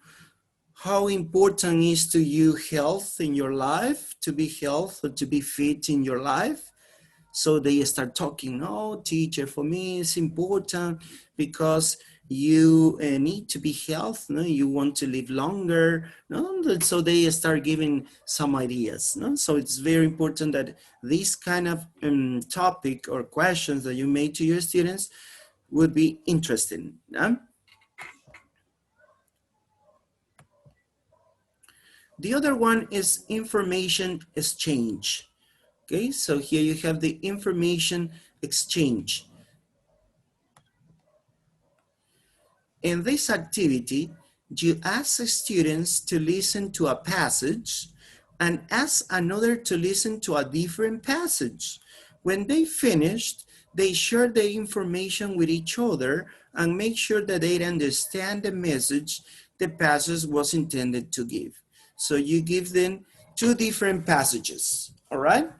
How important is to you health in your life, to be healthy or to be fit in your life? So they start talking, oh, teacher, for me it's important because you need to be healthy, you want to live longer. So they start giving some ideas. So it's very important that this kind of topic or questions that you make to your students would be interesting. The other one is information exchange. Okay, so here you have the information exchange. In this activity, you ask students to listen to a passage and ask another to listen to a different passage. When they finished, they share the information with each other and make sure that they understand the message the passage was intended to give. So you give them two different passages, all right?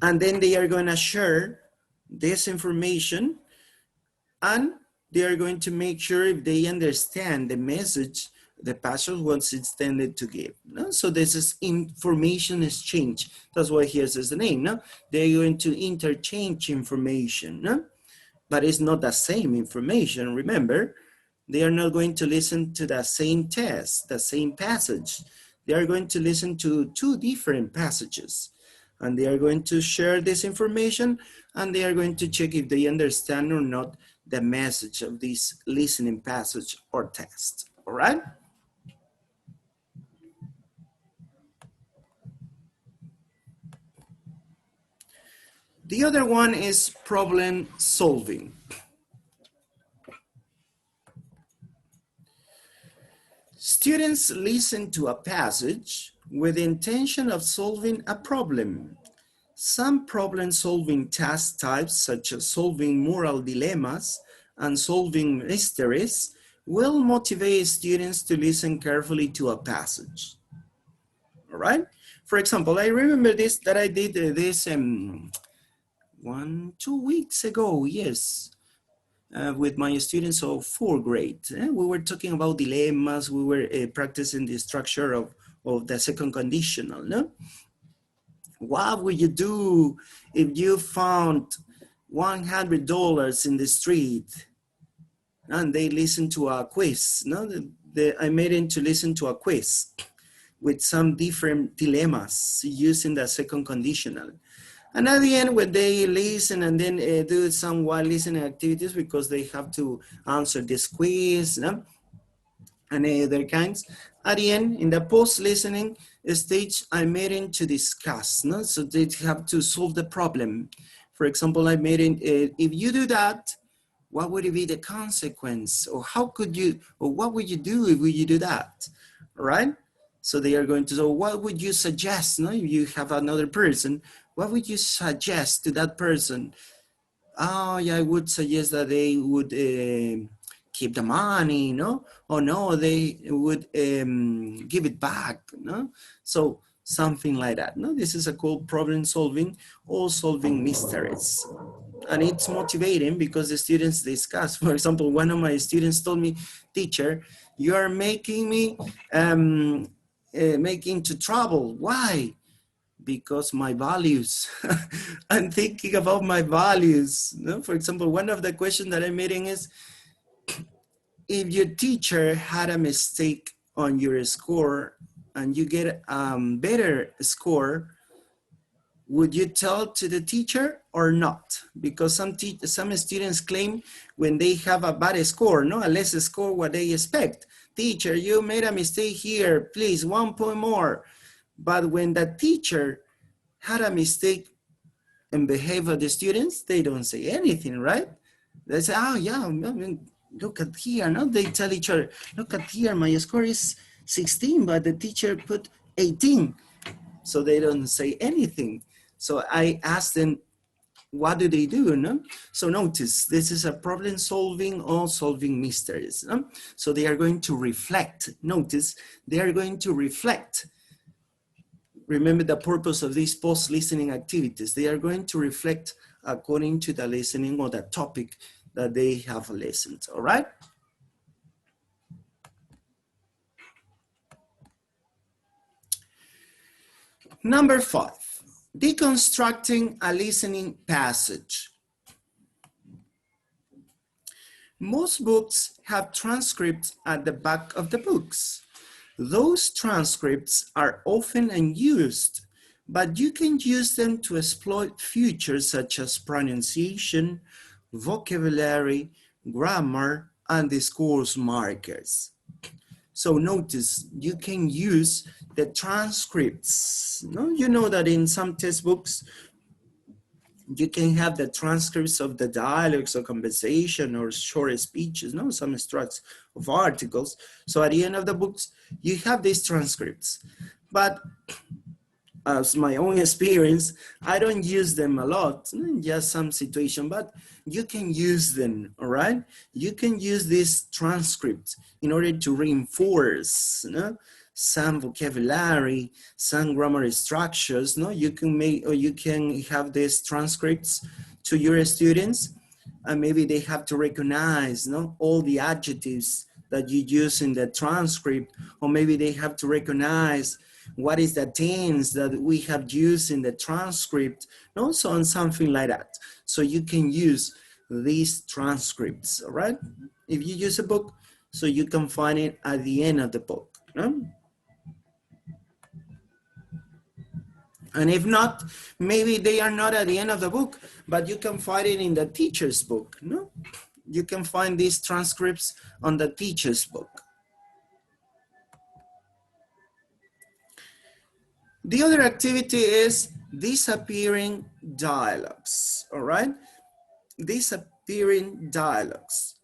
And then they are gonna share this information and they are going to make sure if they understand the message the passage was intended to give. No? So this is information exchange. That's why here says the name. No? They're going to interchange information. No? But it's not the same information, remember? They are not going to listen to the same text, the same passage. They are going to listen to two different passages. And they are going to share this information, and they are going to check if they understand or not the message of this listening passage or text. All right? The other one is problem solving. Students listen to a passage with the intention of solving a problem. Some problem-solving task types, such as solving moral dilemmas and solving mysteries, will motivate students to listen carefully to a passage. All right? For example, I remember this, that I did this 2 weeks ago, yes. With my students of 4th grade. We were talking about dilemmas. We were practicing the structure of the second conditional. No? What would you do if you found $100 in the street and they listened to a quiz? No? I made them to listen to a quiz with some different dilemmas using the second conditional. And at the end, when they listen and then do some while listening activities because they have to answer this quiz, no? And other kinds. At the end, in the post-listening stage, I made it to discuss, no? So they have to solve the problem. For example, I made it, if you do that, what would be the consequence? Or how could you, or what would you do if you do that, all right? So they are going to, so what would you suggest, no? If you have another person, what would you suggest to that person? Oh, yeah, I would suggest that they would keep the money, no? Or no, they would give it back, no? So something like that, no? This is a called problem solving or solving mysteries. And it's motivating because the students discuss. For example, one of my students told me, teacher, you are making me making to trouble. Why? Because my values. I'm thinking about my values. No? For example, one of the questions that I'm meeting is, if your teacher had a mistake on your score and you get a better score, would you tell to the teacher or not? Because some students claim when they have a bad score, no, a less score what they expect. Teacher, you made a mistake here, please, 1 point more. But when the teacher had a mistake in behavior of the students, they don't say anything, right? They say, oh yeah, I mean, look at here, no? They tell each other, look at here, my score is 16, but the teacher put 18. So they don't say anything. So I asked them, what do they do, no? So notice, this is a problem solving or solving mysteries, no? So they are going to reflect. Notice, they are going to reflect. Remember the purpose of these post-listening activities. They are going to reflect according to the listening or the topic that they have listened, all right? Number 5, deconstructing a listening passage. Most books have transcripts at the back of the books. Those transcripts are often unused, but you can use them to exploit features such as pronunciation, vocabulary, grammar, and discourse markers. So notice, you can use the transcripts. No? You know that in some textbooks, you can have the transcripts of the dialogues or conversation or short speeches, no, some extracts of articles. So at the end of the books, you have these transcripts. But as my own experience, I don't use them a lot, in just some situation, but you can use them, all right? You can use these transcripts in order to reinforce, you know, some vocabulary, some grammar structures, no? You can make, or you can have these transcripts to your students, and maybe they have to recognize, no, all the adjectives that you use in the transcript, or maybe they have to recognize what is the tense that we have used in the transcript, and also on something like that. So you can use these transcripts, all right? If you use a book, so you can find it at the end of the book. No? And if not, maybe they are not at the end of the book, but you can find it in the teacher's book. No? You can find these transcripts on the teacher's book. The other activity is disappearing dialogues, all right? Disappearing dialogues.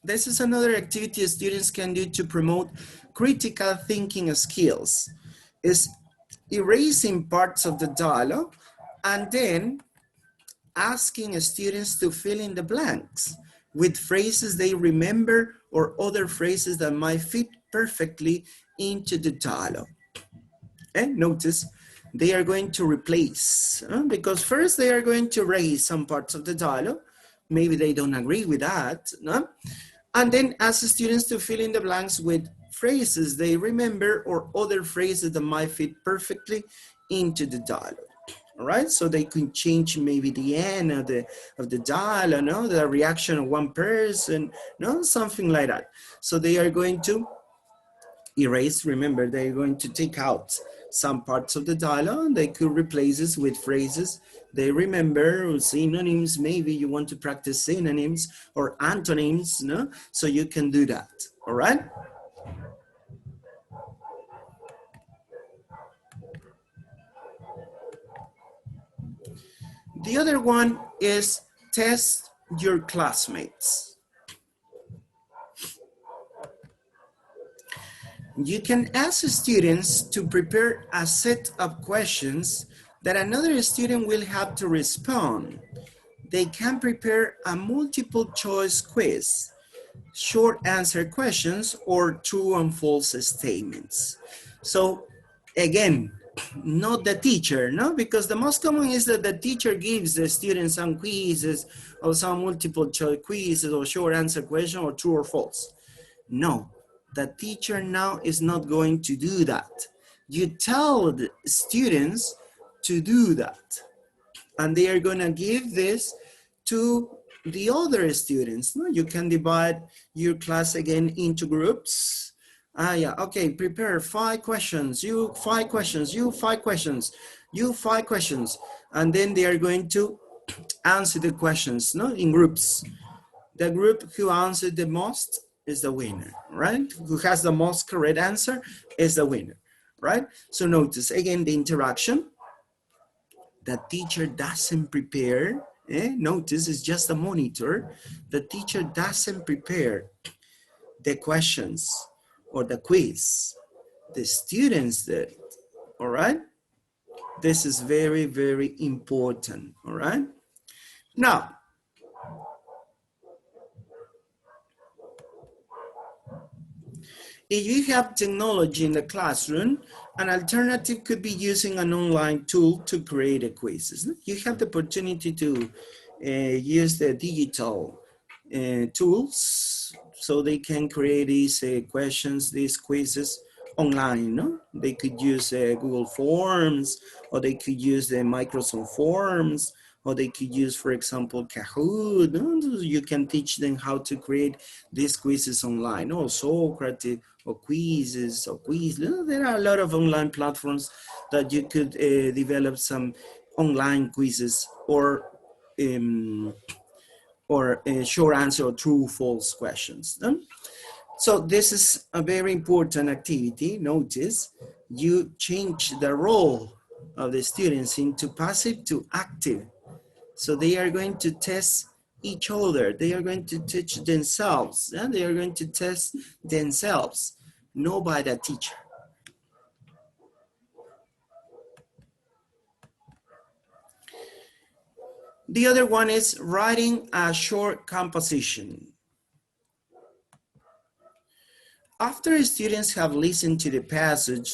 This is another activity students can do to promote critical thinking skills. Is erasing parts of the dialogue and then asking students to fill in the blanks with phrases they remember or other phrases that might fit perfectly into the dialogue. And notice they are going to replace, because first they are going to erase some parts of the dialogue. Maybe they don't agree with that, no? And then ask the students to fill in the blanks with phrases they remember or other phrases that might fit perfectly into the dialogue. All right, so they can change maybe the end of the dialogue, no? The reaction of one person, no? Something like that. So they are going to erase, remember, they're going to take out some parts of the dialogue. They could replace it with phrases they remember, or synonyms. Maybe you want to practice synonyms or antonyms, no? So you can do that, all right? The other one is test your classmates. You can ask students to prepare a set of questions that another student will have to respond. They can prepare a multiple choice quiz, short answer questions, or true and false statements. So again, not the teacher, no? Because the most common is that the teacher gives the students some quizzes or some multiple choice quizzes or short answer question or true or false. No, the teacher now is not going to do that. You tell the students to do that. And they are gonna give this to the other students. No? You can divide your class again into groups. Yeah, okay, prepare 5 questions, you 5 questions, you 5 questions, you 5 questions. And then they are going to answer the questions, no, in groups. The group who answered the most is the winner, right? Who has the most correct answer is the winner, right? So notice again the interaction. The teacher doesn't prepare. Notice it's just a monitor. The teacher doesn't prepare the questions or the quiz. The students did, all right? This is very, very important, all right? Now, if you have technology in the classroom, an alternative could be using an online tool to create a quizzes. You have the opportunity to use the digital tools so they can create these questions, these quizzes online, no? They could use Google Forms, or they could use the Microsoft Forms, or they could use, for example, Kahoot. No? You can teach them how to create these quizzes online, or Socrates, or quizzes, or quiz. There are a lot of online platforms that you could develop some online quizzes or short answer or true false questions. So this is a very important activity. Notice you change the role of the students into passive to active. So they are going to test each other. They are going to teach themselves. And they are going to test themselves, not by the teacher. The other one is writing a short composition. After students have listened to the passage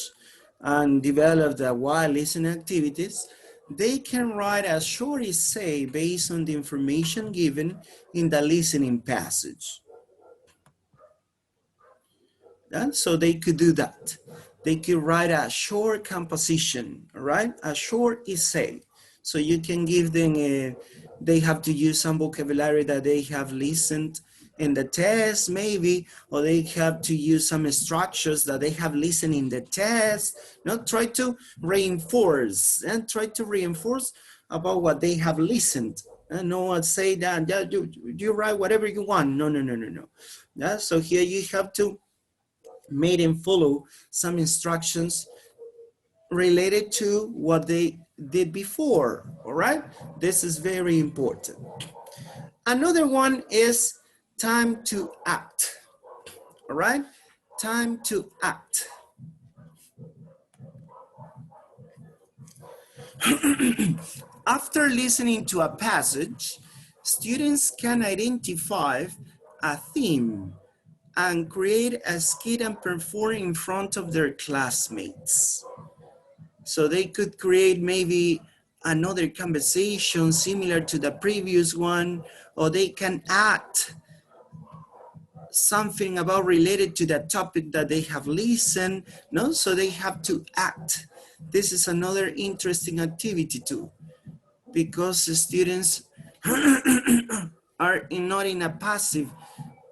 and developed the while listening activities, they can write a short essay based on the information given in the listening passage. And so they could do that. They could write a short composition, all right? A short essay. So you can give them they have to use some vocabulary that they have listened in the test maybe, or they have to use some structures that they have listened in the test. Try to reinforce and try to reinforce about what they have listened. And no one say that, yeah, you write whatever you want. No. Yeah, so here you have to make them follow some instructions related to what they did before, all right? This is very important. Another one is time to act, all right? Time to act. After listening to a passage, students can identify a theme and create a skit and perform in front of their classmates. So they could create maybe another conversation similar to the previous one, or they can act something about related to the topic that they have listened, no? So they have to act. This is another interesting activity too, because the students are not in a passive,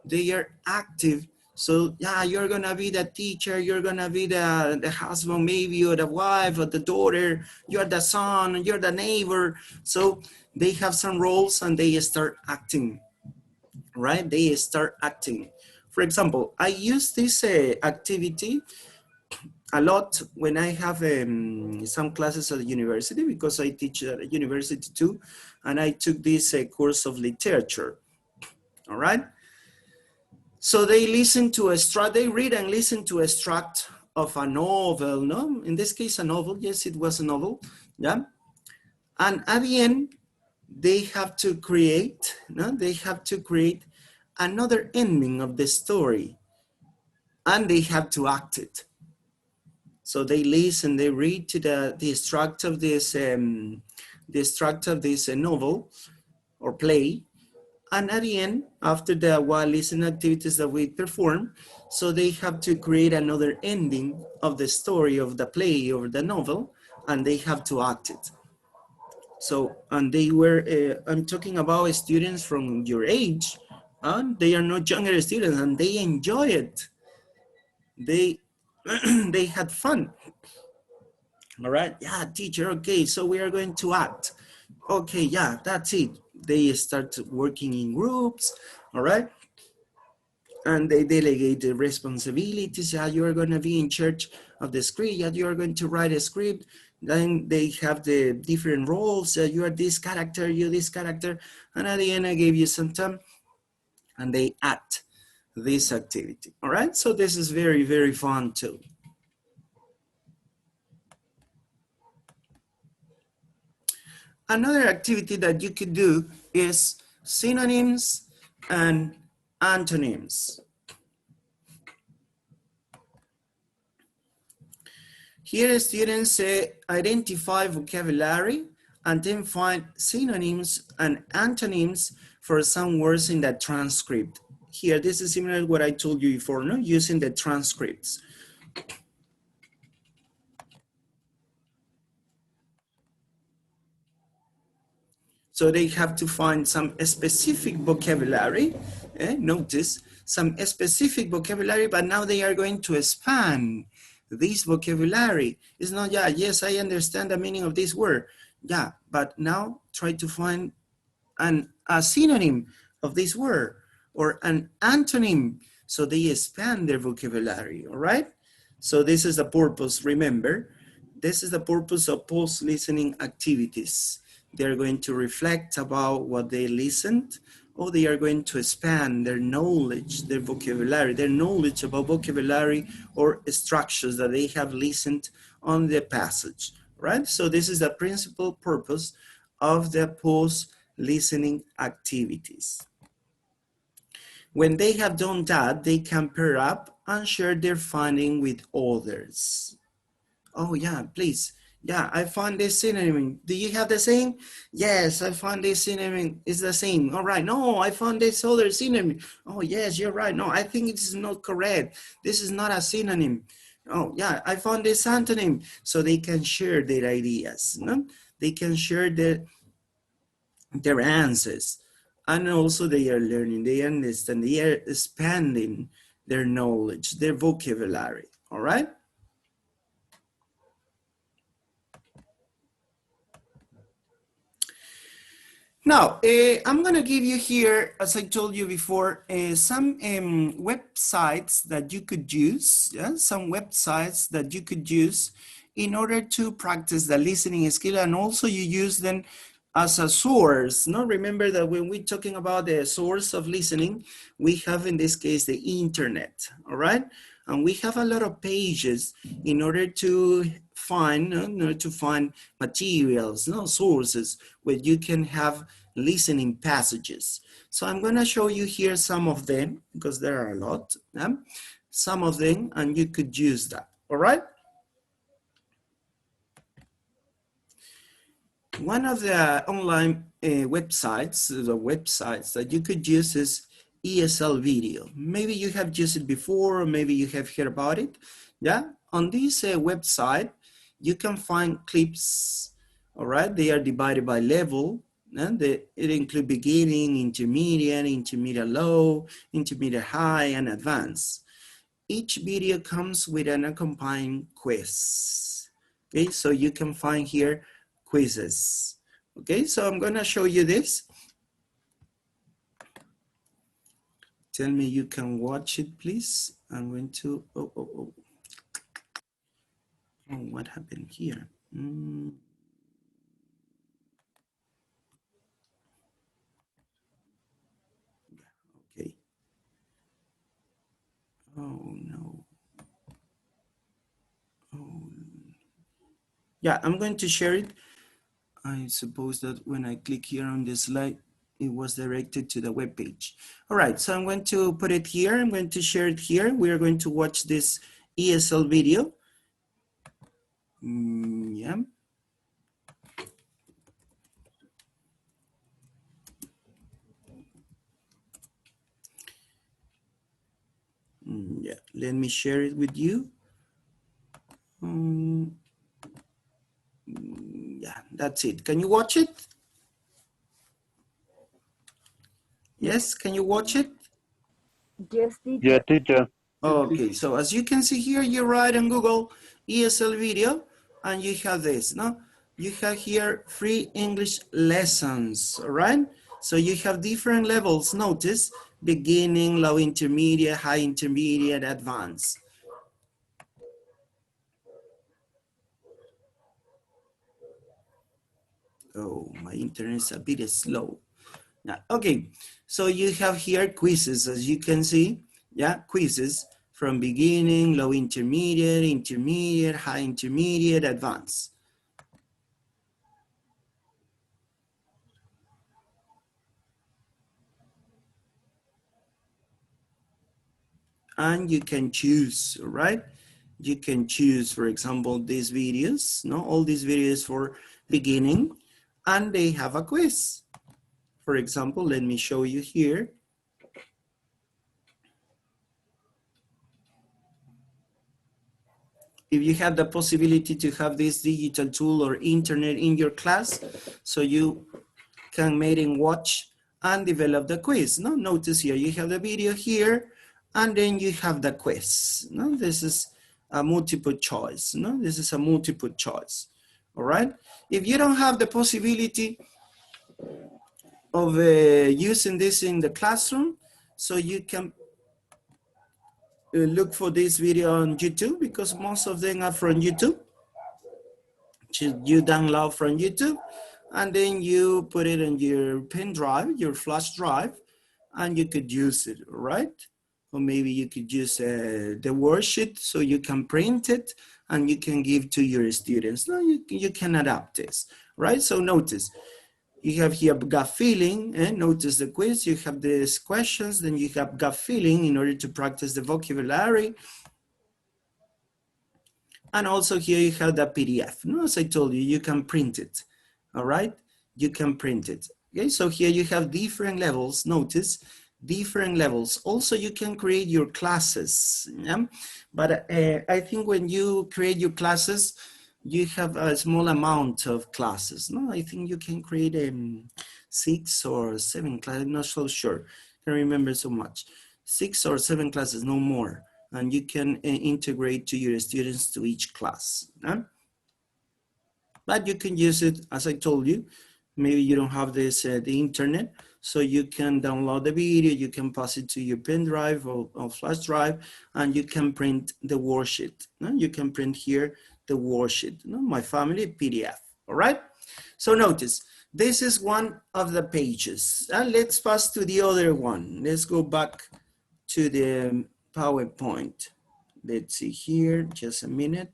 they are active. So yeah, you're gonna be the teacher, you're gonna be the husband maybe, or the wife, or the daughter, you're the son, you're the neighbor. So they have some roles and they start acting, right? They start acting. For example, I use this activity a lot when I have some classes at the university, because I teach at a university too, and I took this course of literature, all right? So they listen to they read and listen to a extract of a novel, no? In this case, a novel, yes, it was a novel, yeah? And at the end, they have to create, no? They have to create another ending of the story, and they have to act it. So they listen, they read to the extract of this, novel or play, and at the end, after the while listening activities that we perform, so they have to create another ending of the story of the play or the novel, and they have to act it. So, and they were, I'm talking about students from your age, and they are not younger students, and they enjoy it. They, they had fun. All right, yeah, teacher, okay, so we are going to act. Okay, yeah, that's it. They start working in groups, all right? And they delegate the responsibilities. Yeah, you're gonna be in charge of the script. Yeah, you're going to write a script. Then they have the different roles. You are this character, you this character. And at the end, I gave you some time and they act this activity, all right? So this is very, very fun too. Another activity that you could do is synonyms and antonyms. Here students identify vocabulary and then find synonyms and antonyms for some words in the transcript. Here, this is similar to what I told you before, no? Using the transcripts. So they have to find some specific vocabulary, notice, some specific vocabulary, but now they are going to expand this vocabulary. It's not, yeah, yes, I understand the meaning of this word. Yeah, but now try to find a synonym of this word or an antonym. So they expand their vocabulary, all right? So this is the purpose, remember, this is the purpose of post-listening activities. They're going to reflect about what they listened, or they are going to expand their knowledge, their vocabulary, their knowledge about vocabulary or structures that they have listened on the passage, right? So this is the principal purpose of the post-listening activities. When they have done that, they can pair up and share their finding with others. Oh yeah, please Yeah, I found this synonym. Do you have the same? Yes, I found this synonym. It's the same. All right. No, I found this other synonym. Oh, yes, you're right. No, I think it's not correct. This is not a synonym. Oh, yeah, I found this antonym. So they can share their ideas. No? They can share their answers. And also they are learning, they understand, they are expanding their knowledge, their vocabulary. All right. Now, I'm going to give you here, as I told you before, some websites that you could use, yeah? Some websites that you could use in order to practice the listening skill, and also you use them as a source. No, remember that when we're talking about the source of listening, we have in this case the internet, all right? And we have a lot of pages in order to find, materials, sources where you can have listening passages. So I'm going to show you here some of them because there are a lot. Some of them, and you could use that. All right. One of the online websites, the websites that you could use is ESL Video. Maybe you have used it before, or maybe you have heard about it. Yeah, on this website, you can find clips. All right, they are divided by level. And it includes beginning, intermediate low, intermediate high, and advanced. Each video comes with an accompanying quiz. Okay, so you can find here quizzes. Okay, so I'm gonna show you this. Tell me you can watch it, please. I'm going to, oh, what happened here? Okay. Oh no. Oh. Yeah, I'm going to share it. I suppose that when I click here on this slide, it was directed to the web page. All right, so I'm going to put it here. I'm going to share it here. We are going to watch this ESL video. Yeah. Yeah, let me share it with you. Yeah, that's it. Can you watch it? Yes, can you watch it?
Yes, teacher.
Yeah, teacher.
Okay, so as you can see here, you write on Google ESL video, and you have this, no? You have here free English lessons, all right? So you have different levels, notice, beginning, low intermediate, high intermediate, advanced. Oh, my internet is a bit slow. Yeah, okay, so you have here quizzes, as you can see, yeah, quizzes from beginning, low intermediate, intermediate, high intermediate, advanced. And you can choose, right? You can choose, for example, these videos, no, all these videos for beginning, and they have a quiz. For example, let me show you here. If you have the possibility to have this digital tool or internet in your class, so you can make and watch and develop the quiz. No, notice here, you have the video here, and then you have the quiz. No, this is a multiple choice. No, this is a multiple choice. All right. If you don't have the possibility of using this in the classroom, so you can look for this video on YouTube, because most of them are from YouTube. You download from YouTube, and then you put it in your pen drive, your flash drive, and you could use it, right? Or maybe you could use the worksheet so you can print it and you can give to your students. No, you can adapt this, right? So notice, you have here gut feeling, and notice the quiz, you have these questions, then you have gut feeling in order to practice the vocabulary. And also here you have the PDF. No, as I told you, you can print it. All right, you can print it. Okay, so here you have different levels. Notice different levels. Also, you can create your classes. Yeah? But I think when you create your classes, you have a small amount of classes. No, I think you can create 6 or 7 classes. I'm not so sure. I don't remember so much. 6 or 7 classes, no more. And you can integrate to your students to each class. Yeah? But you can use it, as I told you, maybe you don't have this, the internet, so you can download the video, you can pass it to your pen drive or flash drive, and you can print the worksheet. No? You can print here the worksheet, no? My family PDF, all right? So notice, this is one of the pages. And let's pass to the other one. Let's go back to the PowerPoint. Let's see here, just a minute.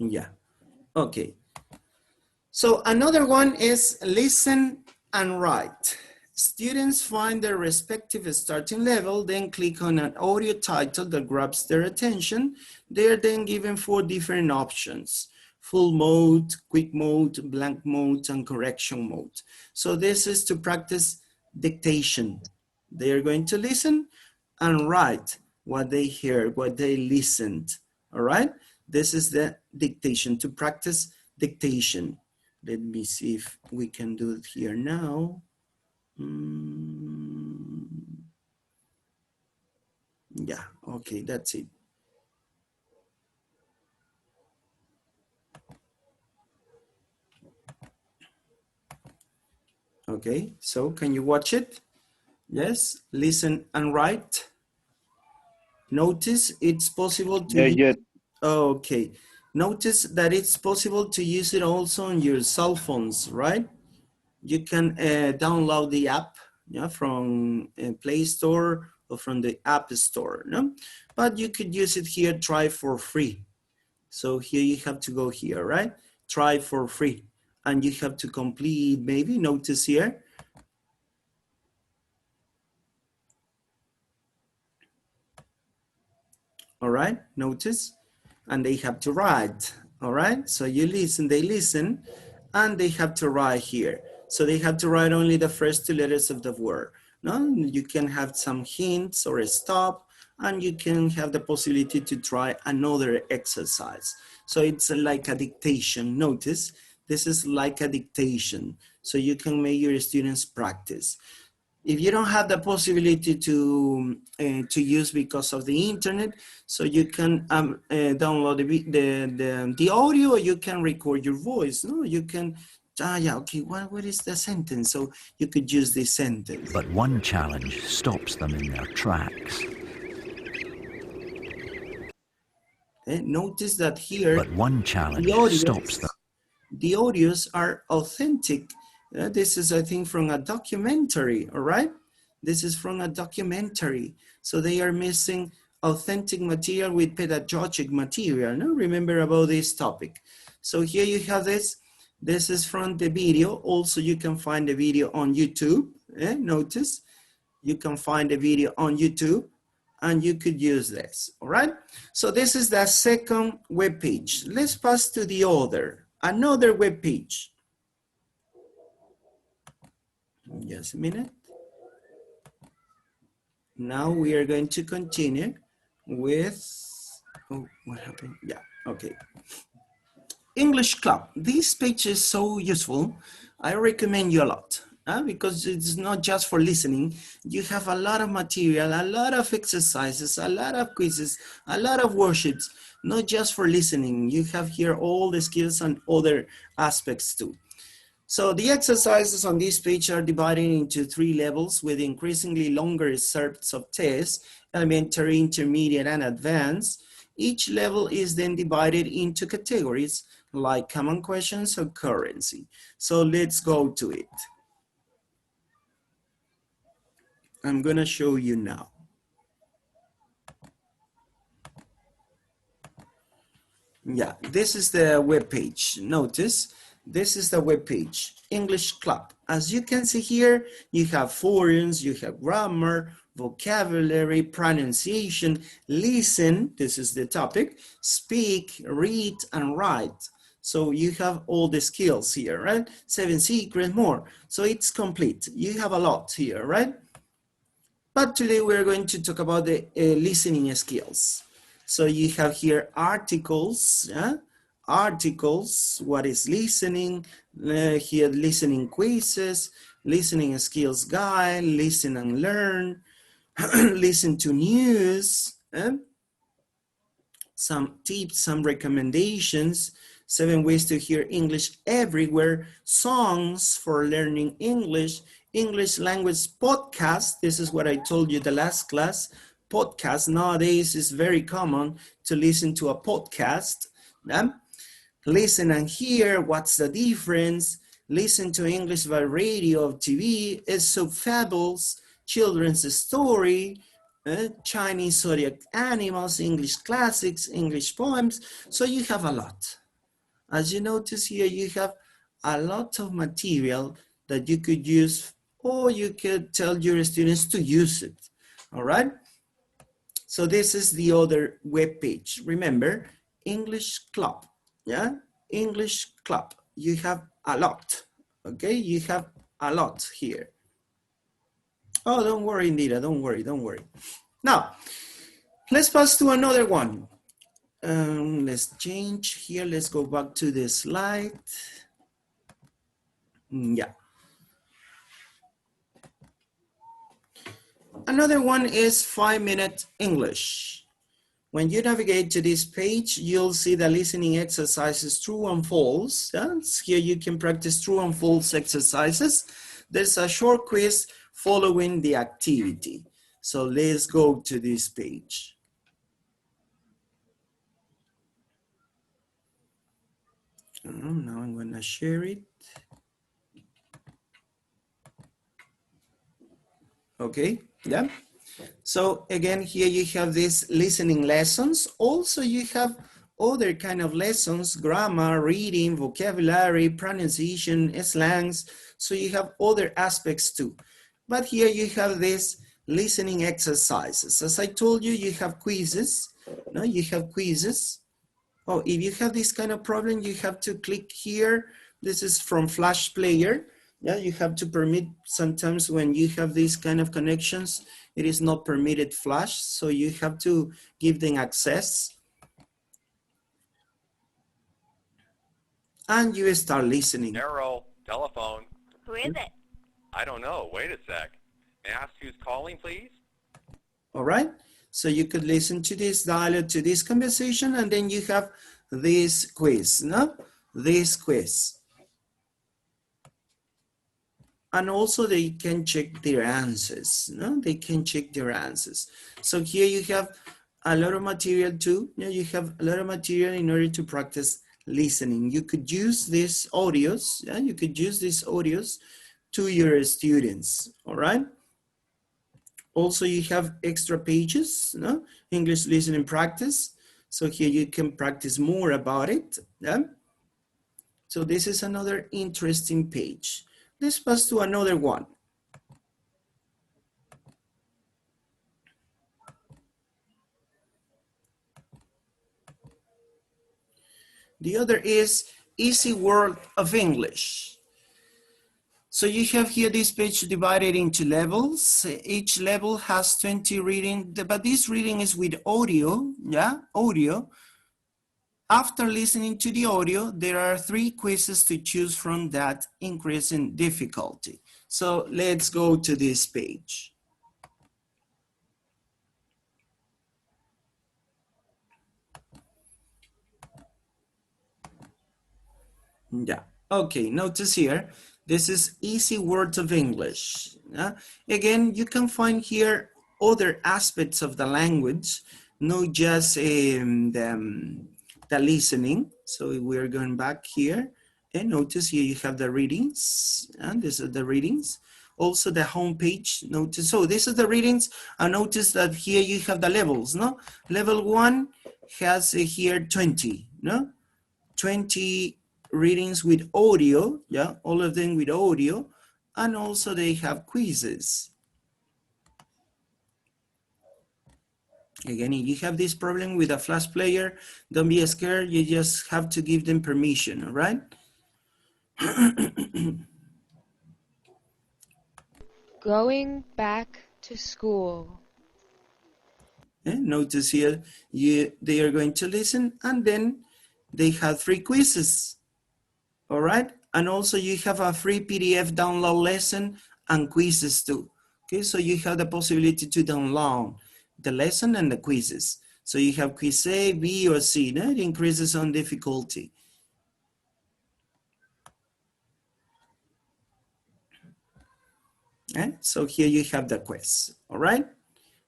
Yeah, okay. So another one is listen and write. Students find their respective starting level, then click on an audio title that grabs their attention. They are then given 4 different options: full mode, quick mode, blank mode, and correction mode. So this is to practice dictation. They are going to listen and write what they heard, what they listened, all right? This is the dictation, to practice dictation. Let me see if we can do it here now. Yeah, okay, that's it. Okay, so can you watch it? Yes, listen and write. Notice it's possible to use, okay. Notice that it's possible to use it also on your cell phones, right? You can download the app, yeah, from Play Store or from the App Store, no? But you could use it here, try for free. So here you have to go here, right? Try for free. And you have to complete, maybe, notice here. All right, notice. And they have to write, all right? So you listen, they listen, and they have to write here. So they have to write only the first 2 letters of the word. No, you can have some hints or a stop, and you can have the possibility to try another exercise. So it's like a dictation. Notice, this is like a dictation. So you can make your students practice. If you don't have the possibility to use because of the internet, so you can download the audio, or you can record your voice. No, you can. Yeah, okay. What is the sentence? So you could use this sentence.
But one challenge stops them in their tracks.
Notice that here.
But one challenge stops them.
The audios are authentic. This is, I think, from a documentary, all right? This is from a documentary. So they are missing authentic material with pedagogic material. No? Remember about this topic. So here you have this. This is from the video. Also, you can find the video on YouTube. Notice, you can find the video on YouTube, and you could use this, all right? So this is the second web page. Let's pass to the other. Another web page. Just a minute. Now we are going to continue with, oh, what happened? Yeah, okay. English Club. This page is so useful. I recommend you a lot because it's not just for listening. You have a lot of material, a lot of exercises, a lot of quizzes, a lot of worksheets, not just for listening. You have here all the skills and other aspects too. So the exercises on this page are divided into 3 levels with increasingly longer sets of tests: elementary, intermediate, and advanced. Each level is then divided into categories like common questions or currency. So let's go to it. I'm gonna show you now. Yeah, this is the web page. Notice This is the web page, English Club. As you can see here, you have forums, you have grammar, vocabulary, pronunciation, listen, this is the topic, speak, read, and write. So you have all the skills here, right? 7 secrets, more. So it's complete. You have a lot here, right? But today we're going to talk about the listening skills. So you have here articles, yeah? Articles, what is listening, here listening quizzes, listening skills guide, listen and learn, listen to news, some tips, some recommendations, 7 ways to hear English everywhere, songs for learning English, English language podcast. This is what I told you the last class. Podcast nowadays is very common to listen to a podcast. Listen and hear, what's the difference? Listen to English by radio or TV, Aesop fables, children's story, Chinese zodiac animals, English classics, English poems. So you have a lot. As you notice here, you have a lot of material that you could use, or you could tell your students to use it, all right? So this is the other web page. Remember, English Club, yeah? English Club, you have a lot, okay? You have a lot here. Oh, don't worry, Indira, don't worry, don't worry. Now, let's pass to another one. Let's change here. Let's go back to the slide. Yeah. Another one is 5-minute English. When you navigate to this page, you'll see the listening exercises, true and false. Here you can practice true and false exercises. There's a short quiz following the activity. So let's go to this page. Now I'm gonna share it. Okay, yeah. So again, here you have these listening lessons. Also, you have other kind of lessons, grammar, reading, vocabulary, pronunciation, slangs. So you have other aspects too. But here you have these listening exercises. As I told you, you have quizzes. No, you have quizzes. Oh, if you have this kind of problem, you have to click here. This is from Flash Player. Yeah, you have to permit, sometimes when you have these kind of connections, it is not permitted Flash, so you have to give them access. And you start listening.
Arrow, telephone.
Who is it?
I don't know. Wait a sec. May I ask who's calling, please?
All right. So you could listen to this dialogue, to this conversation, and then you have this quiz, no? This quiz. And also they can check their answers, no? They can check their answers. So here you have a lot of material too. You have a lot of material in order to practice listening. You could use these audios, yeah? You could use these audios to your students, all right? Also, you have extra pages, no? English listening practice. So here you can practice more about it. Yeah? So this is another interesting page. Let's pass to another one. The other is Easy Word of English. So you have here this page divided into levels. Each level has 20 reading, but this reading is with audio, yeah, audio. After listening to the audio, there are 3 quizzes to choose from that increase in difficulty. So let's go to this page. Yeah, okay, notice here. This is Easy Words of English. Again, you can find here other aspects of the language, not just the listening. So we're going back here and notice here you have the readings, and these are the readings. Also the home page, notice, so this is the readings, and notice that here you have the levels, no? Level 1 has here 20, no? 20 readings with audio, yeah, all of them with audio, and also they have quizzes. Again, if you have this problem with a flash player, don't be scared, you just have to give them permission, all right?
Going back to school.
Notice here, they are going to listen, and then they have 3 quizzes, all right? And also you have a free PDF download lesson and quizzes too. Okay, so you have the possibility to download the lesson and the quizzes. So you have quiz A, B, or C, no? It increases on difficulty. So here you have the quiz, all right?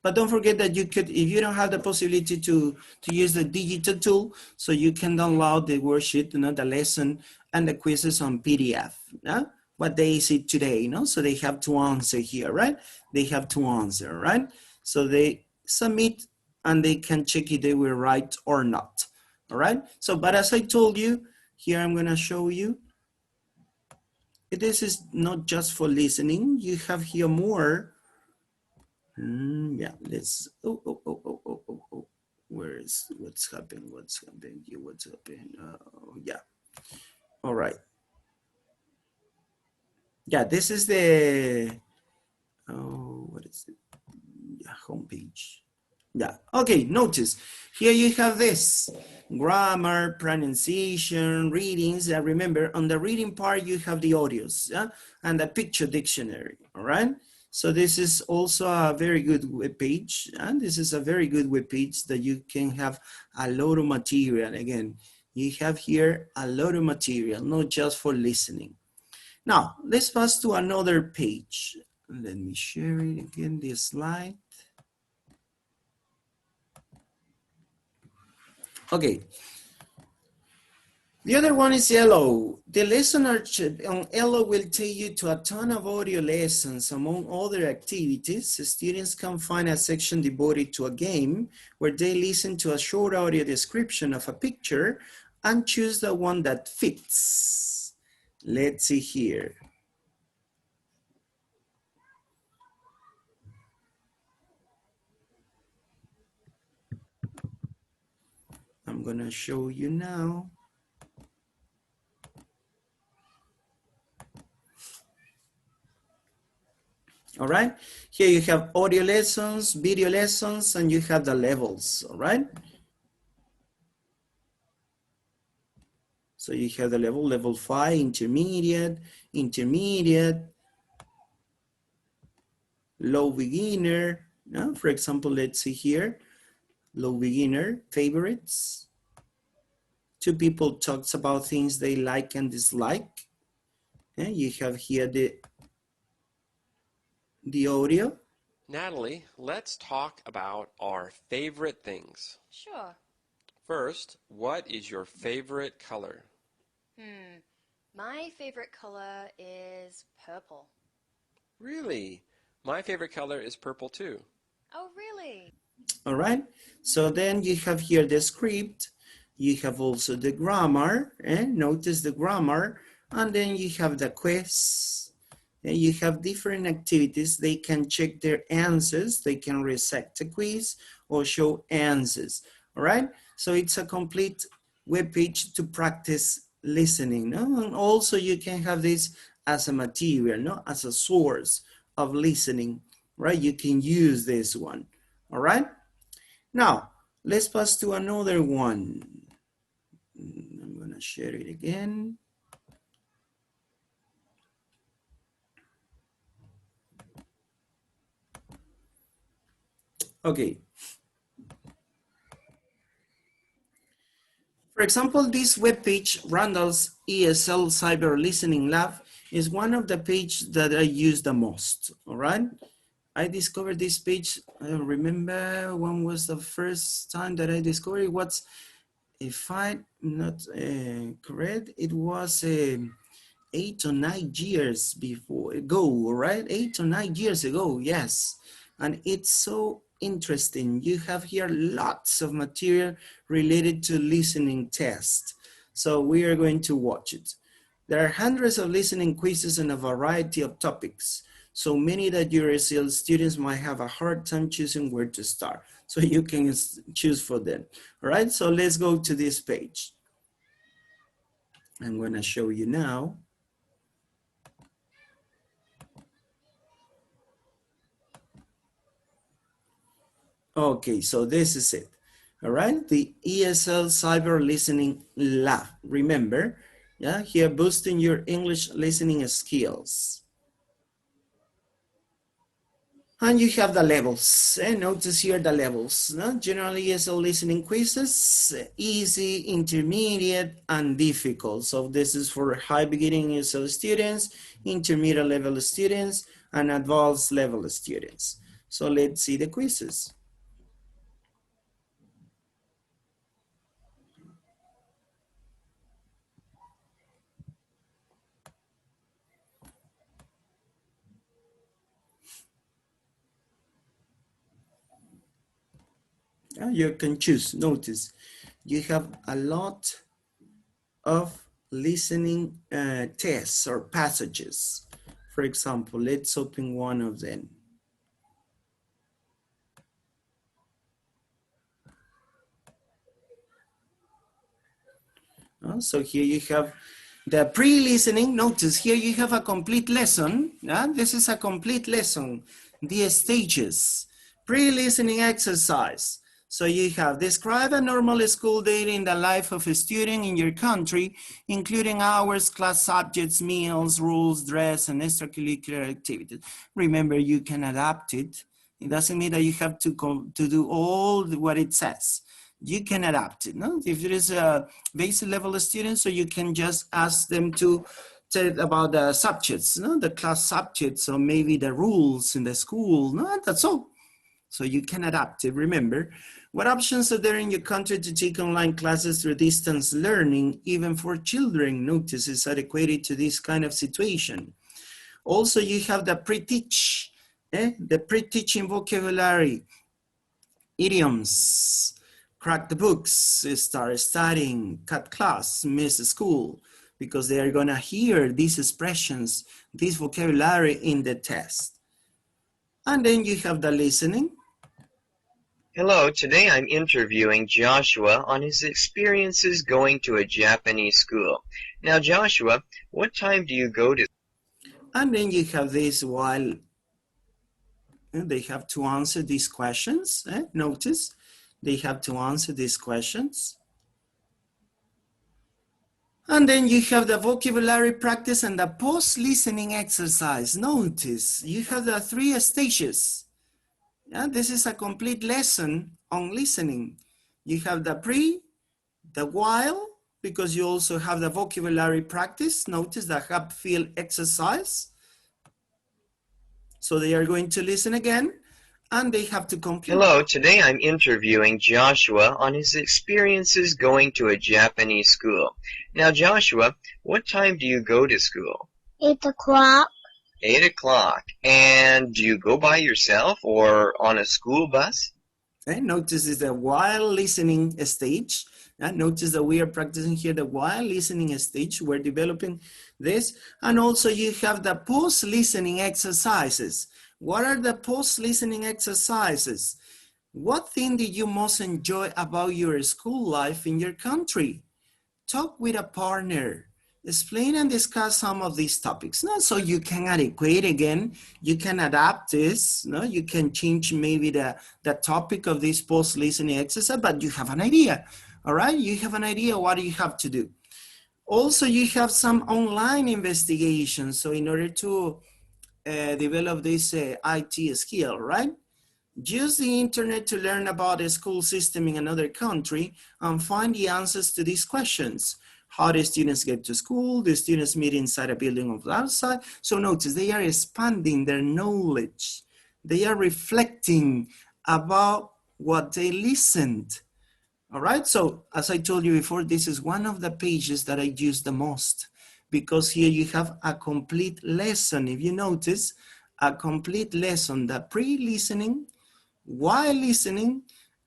But don't forget that you could, if you don't have the possibility to use the digital tool, so you can download the worksheet, the lesson and the quizzes on PDF. What day is it today? So they have to answer here, right? They have to answer, right? So they submit and they can check if they were right or not, all right? So, but as I told you, here I'm gonna show you, this is not just for listening. You have here more. Yeah, let's, what's happening, yeah, all right. Yeah, this is the, what is it, yeah, homepage. Yeah, okay, notice, here you have this, grammar, pronunciation, readings. Remember, on the reading part, you have the audios, and the picture dictionary, all right? So this is also a very good web page, and this is a very good web page that you can have a lot of material. Again, you have here a lot of material, not just for listening. Now, let's pass to another page. Let me share it again, this slide. Okay. The other one is yellow. The lesson on yellow will take you to a ton of audio lessons. Among other activities, students can find a section devoted to a game where they listen to a short audio description of a picture and choose the one that fits. Let's see here. I'm gonna show you now. All right, here you have audio lessons, video lessons, and you have the levels, all right? So you have the level 5, intermediate, low beginner. Now, for example, let's see here, low beginner, favorites. 2 people talks about things they like and dislike. And you have here the audio.
Natalie, let's talk about our favorite things.
Sure.
First, what is your favorite color?
My favorite color is purple.
Really? My favorite color is purple too.
Oh, really?
All right, so then you have here the script, you have also the grammar, and notice the grammar, and then you have the quiz, and you have different activities. They can check their answers, they can reset the quiz or show answers, all right? So it's a complete web page to practice listening, no? And also you can have this as a material, no? As a source of listening, right? You can use this one, all right? Now, let's pass to another one. I'm gonna share it again. Okay. For example, this webpage, Randall's ESL Cyber Listening Lab, is one of the pages that I use the most, all right? I discovered this page, I don't remember when was the first time that I discovered it. Was, if I'm not correct, it was 8 or 9 years ago, right? 8 or 9 years ago, yes. And it's so interesting. You have here lots of material related to listening tests. So we are going to watch it. There are hundreds of listening quizzes on a variety of topics, so many that your SEL students might have a hard time choosing where to start. So you can choose for them. All right, so let's go to this page. I'm going to show you now. Okay, so this is it. All right, the ESL Cyber Listening Lab. Remember, yeah, here boosting your English listening skills. And you have the levels. Notice here the levels. No? Generally, ESL listening quizzes, easy, intermediate, and difficult. So this is for high beginning ESL students, intermediate level students, and advanced level students. So let's see the quizzes. You can choose. Notice you have a lot of listening tests or passages. For example, let's open one of them. So here you have the pre-listening. Notice here you have a complete lesson. This is a complete lesson. The stages, pre-listening exercise. So you have describe a normal school day in the life of a student in your country, including hours, class subjects, meals, rules, dress, and extracurricular activities. Remember, you can adapt it. It doesn't mean that you have to do all what it says. You can adapt it. No? If there is a basic level of students, so you can just ask them to tell about the subjects, no? The class subjects, or maybe the rules in the school. No, that's all. So you can adapt it. Remember, what options are there in your country to take online classes through distance learning, even for children? Notice is adequate to this kind of situation. Also, you have the pre-teach, the pre-teaching vocabulary, idioms, crack the books, start studying, cut class, miss school, because they are gonna hear these expressions, this vocabulary in the test. And then you have the listening.
Hello, today I'm interviewing Joshua on his experiences going to a Japanese school. Now, Joshua, what time do you go to?
And then you have this while they have to answer these questions. Notice they have to answer these questions. And then you have the vocabulary practice and the post-listening exercise. Notice you have the 3 stages. Yeah, this is a complete lesson on listening. You have the pre, the while, because you also have the vocabulary practice. Notice the have feel exercise. So they are going to listen again and they have to complete.
Hello, today I'm interviewing Joshua on his experiences going to a Japanese school. Now, Joshua, what time do you go to school?
8 o'clock.
8 o'clock. And do you go by yourself or on a school bus?
Notice is the while listening stage. Notice that we are practicing here the while listening stage. We're developing this. And also you have the post-listening exercises. What are the post-listening exercises? What thing did you most enjoy about your school life in your country? Talk with a partner. Explain and discuss some of these topics. No? So you can adequate again, you can adapt this, no? You can change maybe the topic of this post-listening exercise, but you have an idea, all right? You have an idea what you have to do. Also, you have some online investigations. So in order to develop this IT skill, right? Use the internet to learn about the school system in another country and find the answers to these questions. How do students get to school? Do students meet inside a building or outside? So notice they are expanding their knowledge. They are reflecting about what they listened. All right, so as I told you before, this is one of the pages that I use the most because here you have a complete lesson. If you notice, a complete lesson, the pre-listening, while listening,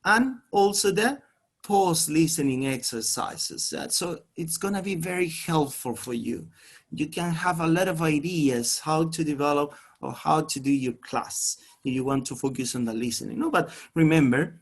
and also the post-listening exercises. So it's gonna be very helpful for you. You can have a lot of ideas how to develop or how to do your class if you want to focus on the listening. No, but remember,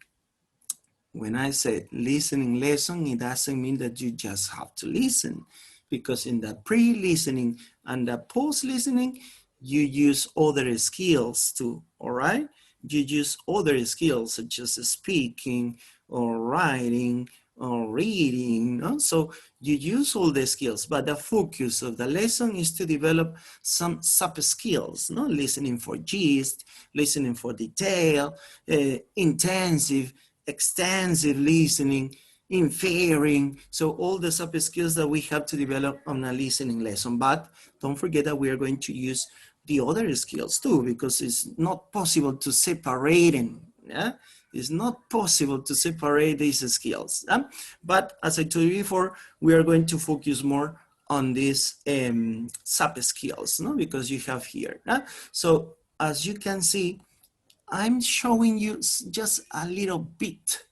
when I say listening lesson, it doesn't mean that you just have to listen, because in the pre-listening and the post-listening, you use other skills too, all right? You use other skills such as speaking or writing or reading, no? So you use all the skills, but the focus of the lesson is to develop some sub-skills, no? Listening for gist, listening for detail, intensive, extensive listening, inferring. So all the sub skills that we have to develop on a listening lesson. But don't forget that we are going to use the other skills too, because it's not possible to separate them. Yeah? It's not possible to separate these skills. But as I told you before, we are going to focus more on these sub skills, no? Because you have here. So as you can see, I'm showing you just a little bit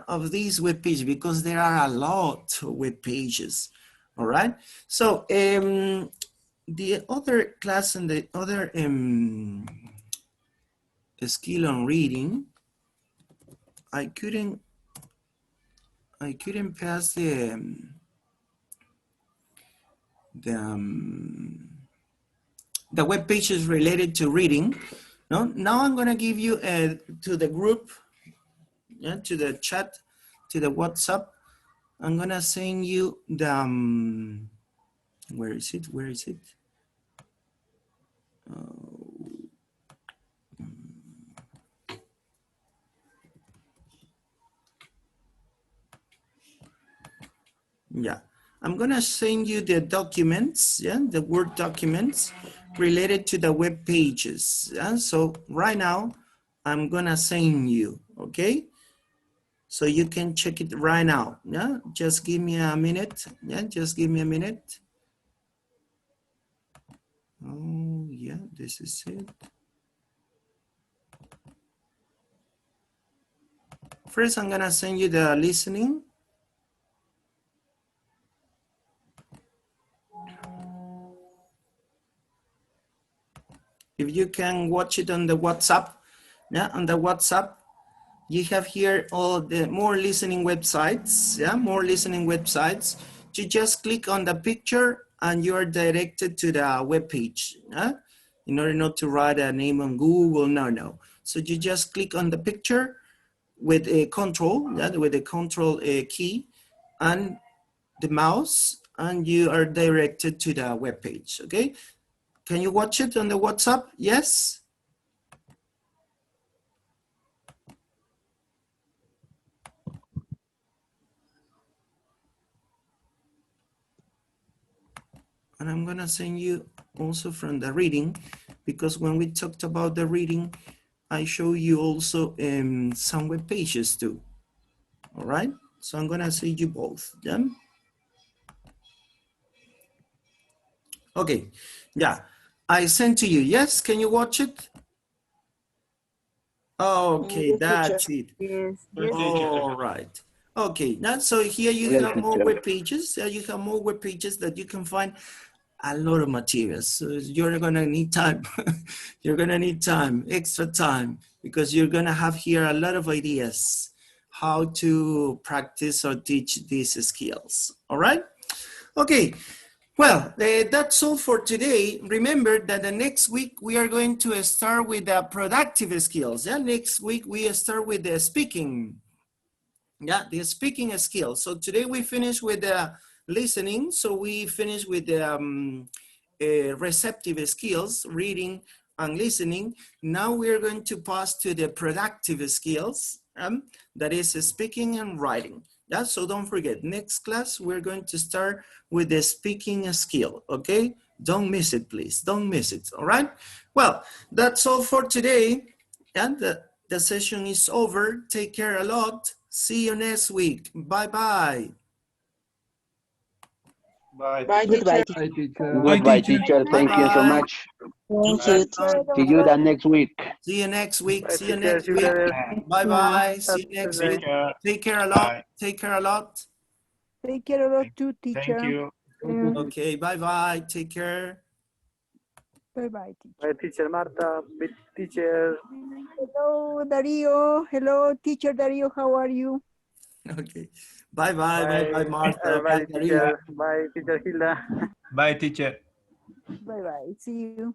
of these web pages because there are a lot of web pages. All right. So the other class and the other skill on reading, I couldn't pass the web pages related to reading. No, now I'm gonna give you to the group, yeah, to the chat, to the WhatsApp. I'm gonna send you the where is it? Where is it? Yeah, I'm gonna send you the documents, yeah, the Word documents related to the web pages. Yeah? So right now, I'm gonna send you, okay? So you can check it right now. Yeah, just give me a minute. Yeah, just give me a minute. Oh yeah, this is it. First, I'm gonna send you the listening. If you can watch it on the WhatsApp, yeah, on the WhatsApp, you have here all the more listening websites, yeah, more listening websites. You just click on the picture and you are directed to the web page, yeah? In order not to write a name on Google, no. So you just click on the picture with a control, yeah, with the control key and the mouse, and you are directed to the web page, okay? Can you watch it on the WhatsApp? Yes? And I'm gonna send you also from the reading, because when we talked about the reading, I show you also some web pages too. All right, so I'm gonna send you both. Yeah. Okay, yeah, I sent to you. Yes, can you watch it? Okay,
Yes,
that's
teacher.
it.
Yes.
All right. Okay, now so here you have more web pages. You have more web pages that you can find a lot of materials. So you're gonna need time. You're gonna need time, extra time, because you're gonna have here a lot of ideas how to practice or teach these skills. All right? Okay. Well, that's all for today. Remember that the next week we are going to start with the productive skills. Yeah, next week we start with the speaking. Yeah, the speaking skills. So today we finish with the listening. So we finish with the receptive skills, reading and listening. Now we're going to pass to the productive skills, that is speaking and writing. Yeah, so don't forget, next class, we're going to start with the speaking skill, okay? Don't miss it, please, don't miss it, all right? Well, that's all for today. And the session is over. Take care a lot. See you next week. Bye-bye.
Bye.
Bye,
Goodbye,
teacher.
teacher.
Goodbye, teacher. Thank you so
Bye-bye.
much.
Thank you.
See you the next week.
See you next week.
Bye,
See you
teacher.
next
See you
week.
later.
Bye bye. See you
Have a
next
good
week.
day.
Take care a lot. Take care a lot.
Take care a lot too, teacher.
Thank you.
Okay. Bye bye. Take care.
Bye bye, teacher.
Bye, teacher Marta. Bye, teacher.
Hello, Dario. Hello, teacher Dario. How are you?
Okay. Bye bye. Bye bye, Martha.
Bye,
Bye, Dario.
teacher. Bye, teacher Hilda.
Bye, teacher.
Bye bye. See you.